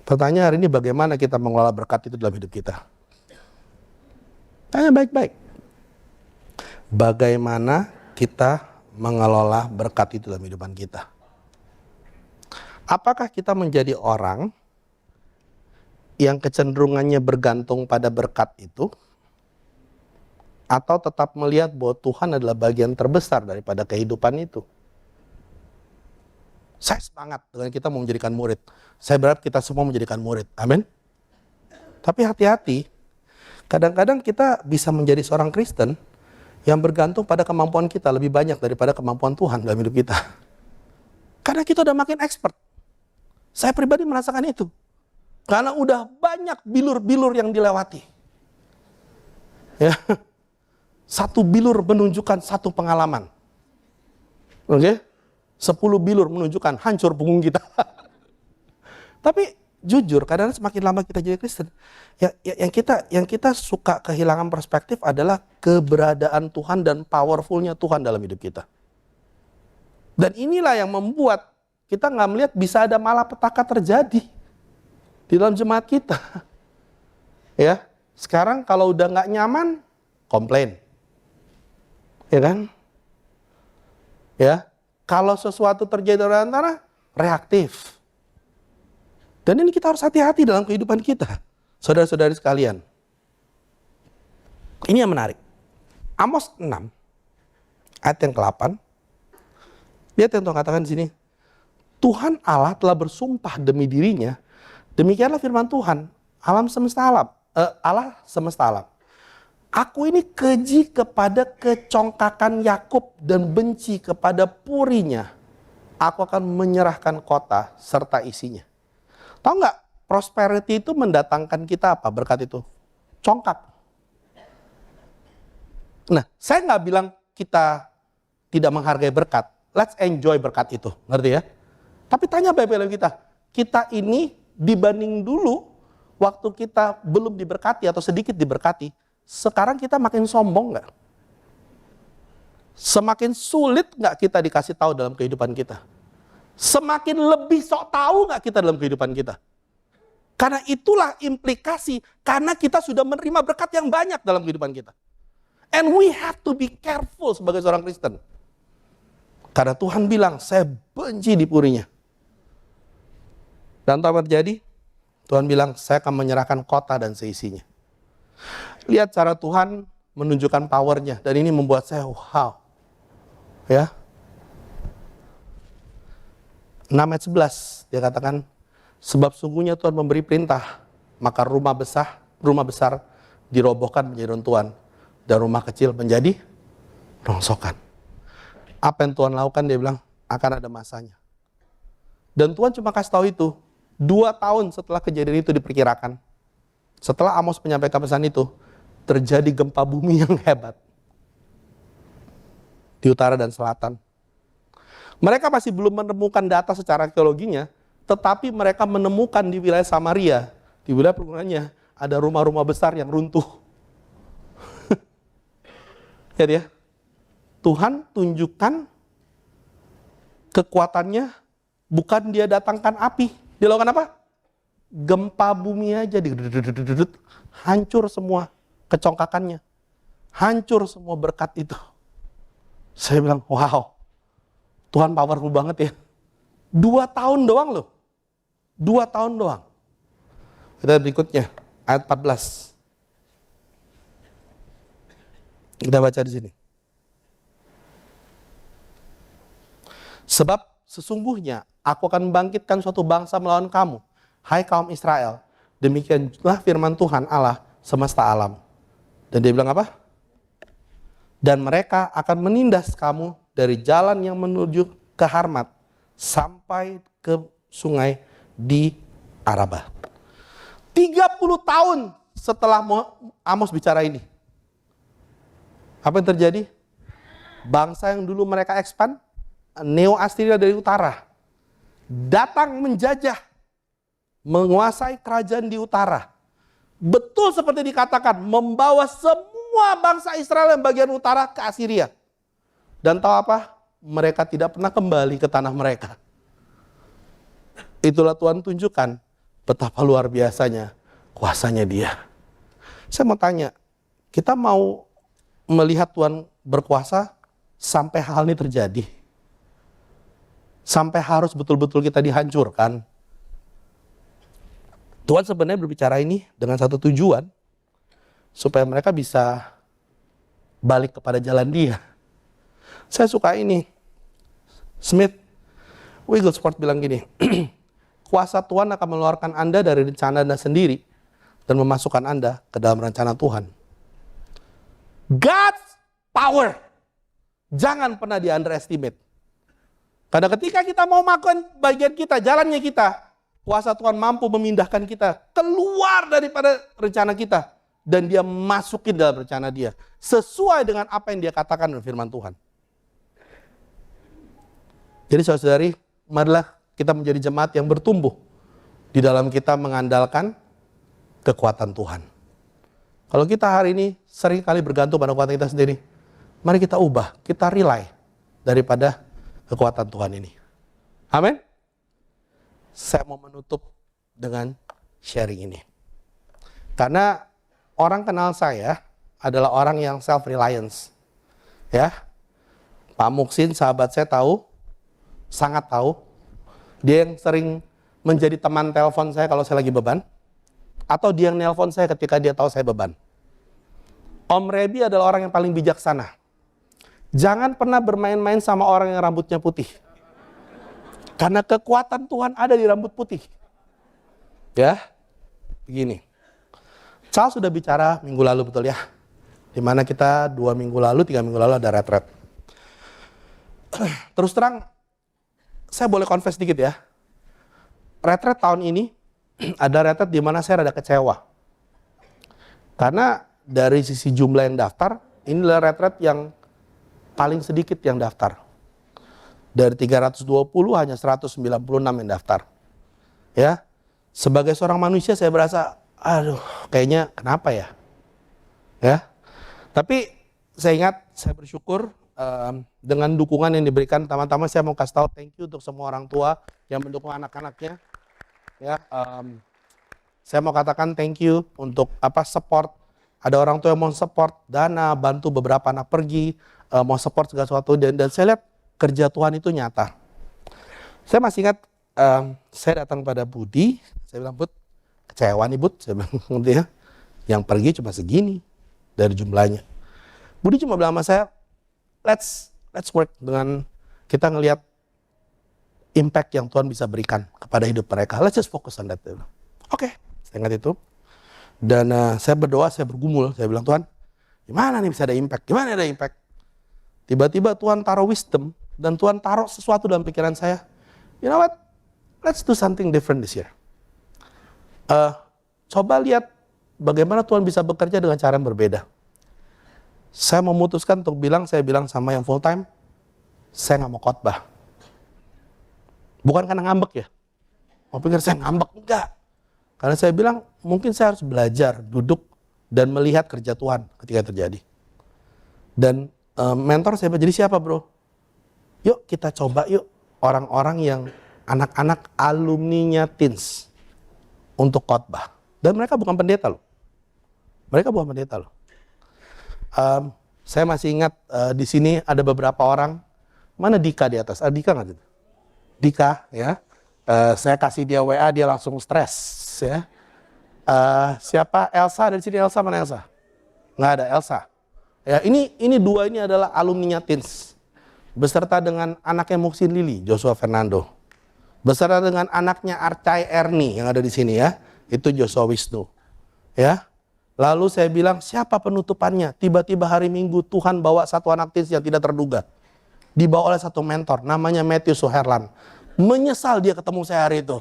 Pertanyaan hari ini, bagaimana kita mengelola berkat itu dalam hidup kita? Tanya baik-baik. Bagaimana kita mengelola berkat itu dalam kehidupan kita? Apakah kita menjadi orang yang kecenderungannya bergantung pada berkat itu? Atau tetap melihat bahwa Tuhan adalah bagian terbesar daripada kehidupan itu? Saya semangat dengan kita mau menjadikan murid. Saya berharap kita semua menjadikan murid. Amin. Tapi hati-hati. Kadang-kadang kita bisa menjadi seorang Kristen yang bergantung pada kemampuan kita lebih banyak daripada kemampuan Tuhan dalam hidup kita. Karena kita udah makin expert. Saya pribadi merasakan itu. Karena udah banyak bilur-bilur yang dilewati. Ya. Satu bilur menunjukkan satu pengalaman. Oke? 10 bilur menunjukkan hancur punggung kita. Tapi jujur, kadang semakin lama kita jadi Kristen, yang kita suka kehilangan perspektif adalah keberadaan Tuhan dan powerfulnya Tuhan dalam hidup kita. Dan inilah yang membuat kita nggak melihat bisa ada malapetaka terjadi di dalam jemaat kita. Ya, sekarang kalau udah nggak nyaman, komplain. Ya kan? Ya, kalau sesuatu terjadi di antara, reaktif. Dan ini kita harus hati-hati dalam kehidupan kita. Saudara-saudari sekalian. Ini yang menarik. Amos 6, ayat yang ke-8. Lihat yang Tuhan katakan di sini. Tuhan Allah telah bersumpah demi dirinya. Demikianlah firman Tuhan, Allah semesta alam. Aku ini keji kepada kecongkakan Yakub dan benci kepada purinya. Aku akan menyerahkan kota serta isinya. Tahu nggak, prosperity itu mendatangkan kita apa berkat itu? Congkak. Nah, saya nggak bilang kita tidak menghargai berkat. Let's enjoy berkat itu, ngerti ya? Tapi tanya Bapak-Ibu kita ini dibanding dulu waktu kita belum diberkati atau sedikit diberkati, sekarang kita makin sombong nggak? Semakin sulit nggak kita dikasih tahu dalam kehidupan kita? Semakin lebih sok tahu nggak kita dalam kehidupan kita? Karena itulah implikasi, karena kita sudah menerima berkat yang banyak dalam kehidupan kita. And we have to be careful sebagai seorang Kristen. Karena Tuhan bilang, saya benci dipurinya. Dan apa yang terjadi? Tuhan bilang, saya akan menyerahkan kota dan seisinya. Lihat cara Tuhan menunjukkan powernya. Dan ini membuat saya, wow. Ya. 6 ayat 11, dia katakan, sebab sungguhnya Tuhan memberi perintah, maka rumah besar dirobohkan menjadi runtuhan, dan rumah kecil menjadi rongsokan. Apa yang Tuhan lakukan, dia bilang, akan ada masanya. Dan Tuhan cuma kasih tahu itu, 2 tahun setelah kejadian itu diperkirakan. Setelah Amos menyampaikan pesan itu, terjadi gempa bumi yang hebat. Di utara dan selatan. Mereka masih belum menemukan data secara arkeologinya, tetapi mereka menemukan di wilayah Samaria, di wilayah pergunungannya, ada rumah-rumah besar yang runtuh. Ya, Tuhan tunjukkan kekuatannya, bukan dia datangkan api. Dia lakukan apa? Gempa bumi aja, hancur semua kecongkakannya. Hancur semua berkat itu. Saya bilang, wow, Tuhan powerful banget ya. 2 tahun doang loh. 2 tahun doang. Kita berikutnya, ayat 14. Kita baca di sini. Sebab sesungguhnya aku akan membangkitkan suatu bangsa melawan kamu, hai kaum Israel. Demikianlah firman Tuhan Allah semesta alam. Dan dia bilang apa? Dan mereka akan menindas kamu dari jalan yang menuju ke Harmat sampai ke sungai di Arabah. 30 tahun setelah Amos bicara ini. Apa yang terjadi? Bangsa yang dulu mereka expand, Neo Assyria dari utara, datang menjajah, menguasai kerajaan di utara. Betul seperti dikatakan, membawa semua bangsa Israel yang bagian utara ke Assyria. Dan tahu apa? Mereka tidak pernah kembali ke tanah mereka. Itulah Tuhan tunjukkan betapa luar biasanya kuasanya dia. Saya mau tanya, kita mau melihat Tuhan berkuasa sampai hal ini terjadi? Sampai harus betul-betul kita dihancurkan? Tuhan sebenarnya berbicara ini dengan satu tujuan, supaya mereka bisa balik kepada jalan dia. Saya suka ini. Smith Wigglesworth bilang gini, kuasa Tuhan akan mengeluarkan Anda dari rencana Anda sendiri dan memasukkan Anda ke dalam rencana Tuhan. God's power. Jangan pernah di underestimate. Karena ketika kita mau melakukan bagian kita, jalannya kita, kuasa Tuhan mampu memindahkan kita keluar daripada rencana kita. Dan dia masukin dalam rencana dia. Sesuai dengan apa yang dia katakan dalam firman Tuhan. Jadi saudara-saudari, marilah kita menjadi jemaat yang bertumbuh. Di dalam kita mengandalkan kekuatan Tuhan. Kalau kita hari ini sering kali bergantung pada kekuatan kita sendiri, mari kita ubah, kita rely daripada kekuatan Tuhan ini. Amin. Saya mau menutup dengan sharing ini. Karena orang kenal saya adalah orang yang self-reliance. Ya, Pak Muksin, sahabat saya tahu, sangat tahu. Dia yang sering menjadi teman telepon saya kalau saya lagi beban. Atau dia yang nelpon saya ketika dia tahu saya beban. Om Rebi adalah orang yang paling bijaksana. Jangan pernah bermain-main sama orang yang rambutnya putih. Karena kekuatan Tuhan ada di rambut putih. Ya, begini. Charles sudah bicara minggu lalu, betul ya? Dimana kita 2 minggu lalu, 3 minggu lalu ada retret. Terus terang, saya boleh confess dikit ya. Retret tahun ini, ada retret di mana saya rada kecewa. Karena dari sisi jumlah yang daftar, inilah retret yang paling sedikit yang daftar. Dari 320 hanya 196 yang daftar. Ya, sebagai seorang manusia saya berasa, aduh, kayaknya kenapa ya? Ya, tapi saya ingat, saya bersyukur dengan dukungan yang diberikan. Pertama-tama saya mau kasih tahu thank you untuk semua orang tua yang mendukung anak-anaknya. Ya, saya mau katakan thank you untuk support. Ada orang tua yang mau support dana, bantu beberapa anak pergi, mau support segala sesuatu, dan saya lihat kerja Tuhan itu nyata. Saya masih ingat, saya datang pada Budi, saya bilang, Bud, kecewa nih Bud, saya bilang, ya, yang pergi cuma segini dari jumlahnya. Budi cuma bilang sama saya, let's work dengan kita ngelihat impact yang Tuhan bisa berikan kepada hidup mereka. Let's just focus on that. Oke, saya ingat itu. Dan saya berdoa, saya bergumul, saya bilang, Tuhan, gimana nih bisa ada impact? Gimana ada impact? Tiba-tiba Tuhan taruh wisdom, dan Tuhan taruh sesuatu dalam pikiran saya. You know what? Let's do something different this year. Coba lihat bagaimana Tuhan bisa bekerja dengan cara yang berbeda. Saya memutuskan untuk saya bilang sama yang full time, saya nggak mau khotbah. Bukan karena ngambek ya. Mau pikir saya ngambek, enggak. Karena saya bilang, mungkin saya harus belajar, duduk, dan melihat kerja Tuhan ketika terjadi. Dan mentor saya jadi siapa bro? Yuk kita coba yuk orang-orang yang anak-anak alumninya teens untuk khotbah. Dan mereka bukan pendeta loh. Mereka bukan pendeta loh. Saya masih ingat di sini ada beberapa orang. Mana Dika di atas? Dika nggak gitu? Dika ya. Saya kasih dia WA, dia langsung stres ya. Siapa? Elsa, dari sini Elsa, mana Elsa? Nggak ada Elsa. Ya, ini dua ini adalah alumninya teens. Beserta dengan anaknya Muksin Lili, Joshua Fernando. Beserta dengan anaknya Arcai Erni yang ada di sini ya. Itu Joshua Wisnu. Ya. Lalu saya bilang, siapa penutupannya? Tiba-tiba hari Minggu Tuhan bawa satu anak teens yang tidak terduga. Dibawa oleh satu mentor, namanya Matthew Suherlan. Menyesal dia ketemu saya hari itu.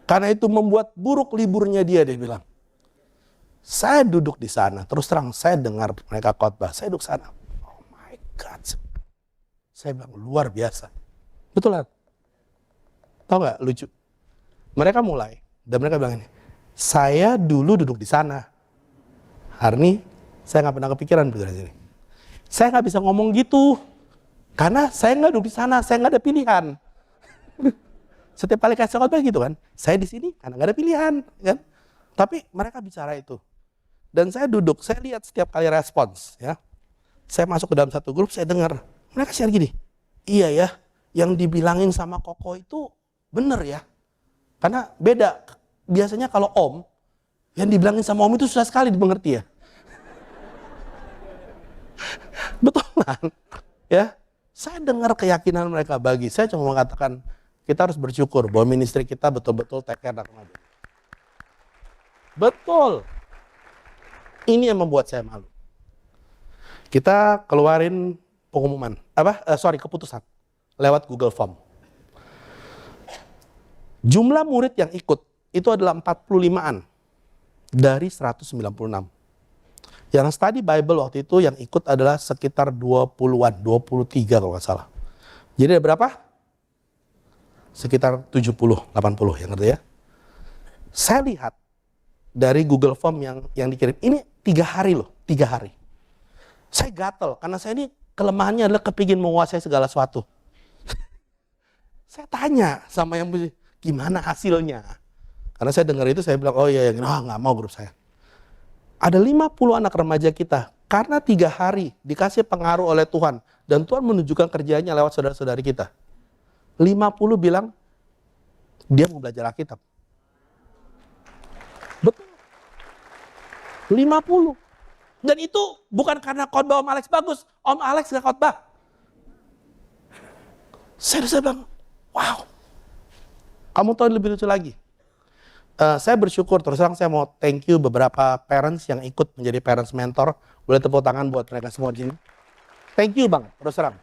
Karena itu membuat buruk liburnya dia bilang. Saya duduk di sana, terus terang saya dengar mereka khotbah, saya duduk sana. Oh my God. Saya bilang luar biasa. Betul kan? Tahu nggak lucu? Mereka mulai, dan mereka bilang ini, saya dulu duduk di sana. Hari ini saya nggak pernah kepikiran begitu di sini. Saya nggak bisa ngomong gitu, karena saya nggak duduk di sana, saya nggak ada pilihan. Setiap kali kasih khotbah gitu kan, saya di sini karena nggak ada pilihan, kan? Tapi mereka bicara itu, dan saya duduk, saya lihat setiap kali respons, ya. Saya masuk ke dalam satu grup, saya dengar mereka share gini, iya ya, yang dibilangin sama Koko itu bener ya, karena beda. Biasanya kalau Om, yang dibilangin sama Om itu susah sekali dimengerti ya. Betul kan? Ya, saya dengar keyakinan mereka bagi. Saya cuma mengatakan kita harus bersyukur bahwa ministry kita betul-betul take care anak remaja. Betul. Ini yang membuat saya malu. Kita keluarin pengumuman, keputusan lewat Google Form. Jumlah murid yang ikut itu adalah 45-an dari 196. Yang study Bible waktu itu yang ikut adalah sekitar 20-an, 23 kalau nggak salah. Jadi ada berapa? Sekitar 70, 80 yang ngerti ya. Saya lihat dari Google Form yang dikirim, ini 3 hari loh, 3 hari. Saya gatel, karena saya ini kelemahannya adalah kepingin menguasai segala sesuatu. Saya tanya sama yang gimana hasilnya? Karena saya dengar itu, saya bilang, oh iya, nggak mau grup saya. Ada 50 anak remaja kita, karena 3 hari dikasih pengaruh oleh Tuhan, dan Tuhan menunjukkan kerjanya lewat saudara-saudari kita. 50 bilang, dia mau belajar Alkitab. Betul. 50. Dan itu bukan karena khotbah Om Alex bagus. Om Alex gak khotbah. Saya bilang, wow. Kamu tahu lebih lucu lagi. Saya bersyukur, terus terang saya mau thank you beberapa parents yang ikut menjadi parents mentor. Boleh tepuk tangan buat mereka semua di sini. Thank you banget, terus terang.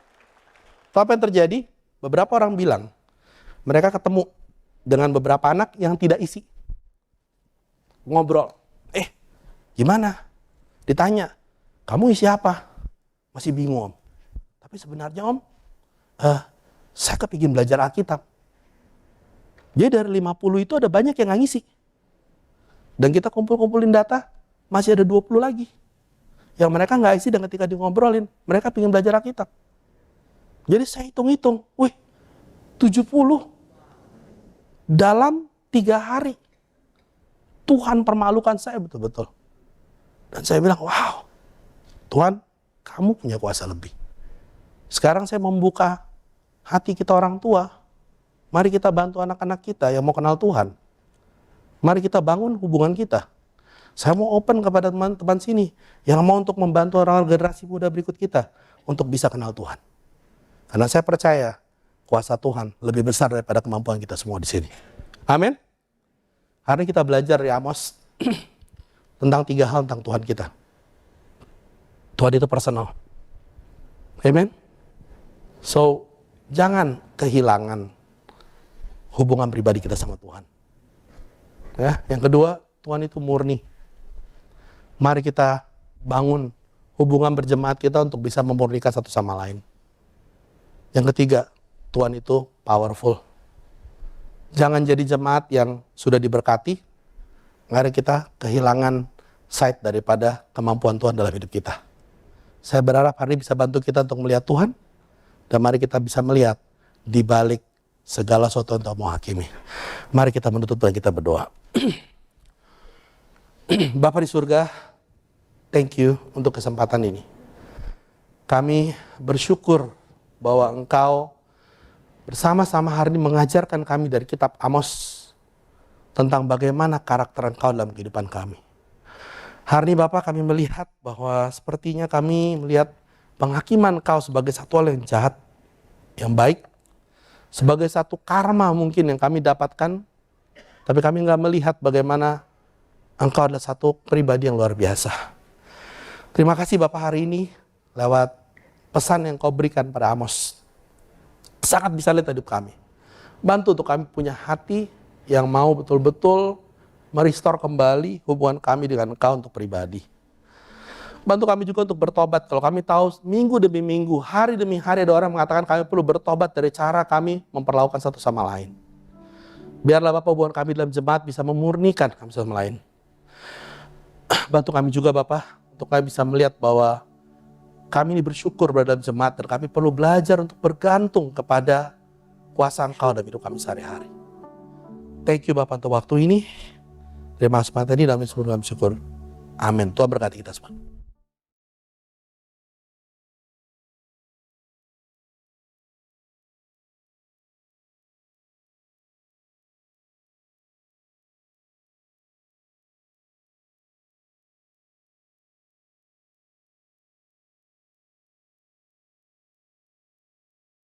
Tahu apa yang terjadi? Beberapa orang bilang, mereka ketemu dengan beberapa anak yang tidak isi. Ngobrol. Gimana? Ditanya, kamu isi apa? Masih bingung, Om. Tapi sebenarnya, Om, saya kepingin belajar Alkitab. Jadi dari 50 itu ada banyak yang nggak ngisi. Dan kita kumpulin data, masih ada 20 lagi. Yang mereka nggak isi, dan ketika di ngobrolin, mereka pengen belajar Alkitab. Jadi saya hitung-hitung, 70 dalam 3 hari. Tuhan permalukan saya betul-betul. Dan saya bilang, wow, Tuhan, kamu punya kuasa lebih. Sekarang saya membuka hati kita orang tua. Mari kita bantu anak-anak kita yang mau kenal Tuhan. Mari kita bangun hubungan kita. Saya mau open kepada teman-teman sini yang mau untuk membantu orang generasi muda berikut kita untuk bisa kenal Tuhan. Karena saya percaya kuasa Tuhan lebih besar daripada kemampuan kita semua di sini. Amin. Hari ini kita belajar di Amos tentang 3 hal tentang Tuhan kita. Tuhan itu personal. Amen. So, jangan kehilangan hubungan pribadi kita sama Tuhan. Ya, yang kedua, Tuhan itu murni. Mari kita bangun hubungan berjemaat kita untuk bisa memurnikan satu sama lain. Yang ketiga, Tuhan itu powerful. Jangan jadi jemaat yang sudah diberkati, mari kita kehilangan sight daripada kemampuan Tuhan dalam hidup kita. Saya berharap hari ini bisa bantu kita untuk melihat Tuhan, dan mari kita bisa melihat di balik segala sesuatu untuk menghakimi. Mari kita menutup dan kita berdoa. Bapa di surga, thank you untuk kesempatan ini. Kami bersyukur bahwa Engkau bersama-sama hari ini mengajarkan kami dari kitab Amos tentang bagaimana karakter Engkau dalam kehidupan kami. Hari ini Bapak, kami melihat bahwa sepertinya kami melihat penghakiman Engkau sebagai satu hal yang jahat, yang baik, sebagai satu karma mungkin yang kami dapatkan, tapi kami nggak melihat bagaimana Engkau adalah satu pribadi yang luar biasa. Terima kasih Bapak hari ini lewat pesan yang Kau berikan pada Amos. Sangat bisa lihat hidup kami. Bantu untuk kami punya hati yang mau betul-betul merestore kembali hubungan kami dengan Engkau untuk pribadi. Bantu kami juga untuk bertobat. Kalau kami tahu minggu demi minggu, hari demi hari ada orang mengatakan kami perlu bertobat dari cara kami memperlakukan satu sama lain. Biarlah Bapak hubungan kami dalam jemaat bisa memurnikan kami satu sama lain. Bantu kami juga Bapak untuk kami bisa melihat bahwa kami ini bersyukur berada dalam jemaat dan kami perlu belajar untuk bergantung kepada kuasa Engkau dalam hidup kami sehari-hari. Thank you Bapak untuk waktu ini. Terima kasih Pak ini dalam sebelum kami syukur. Amin. Tuhan berkati kita semua.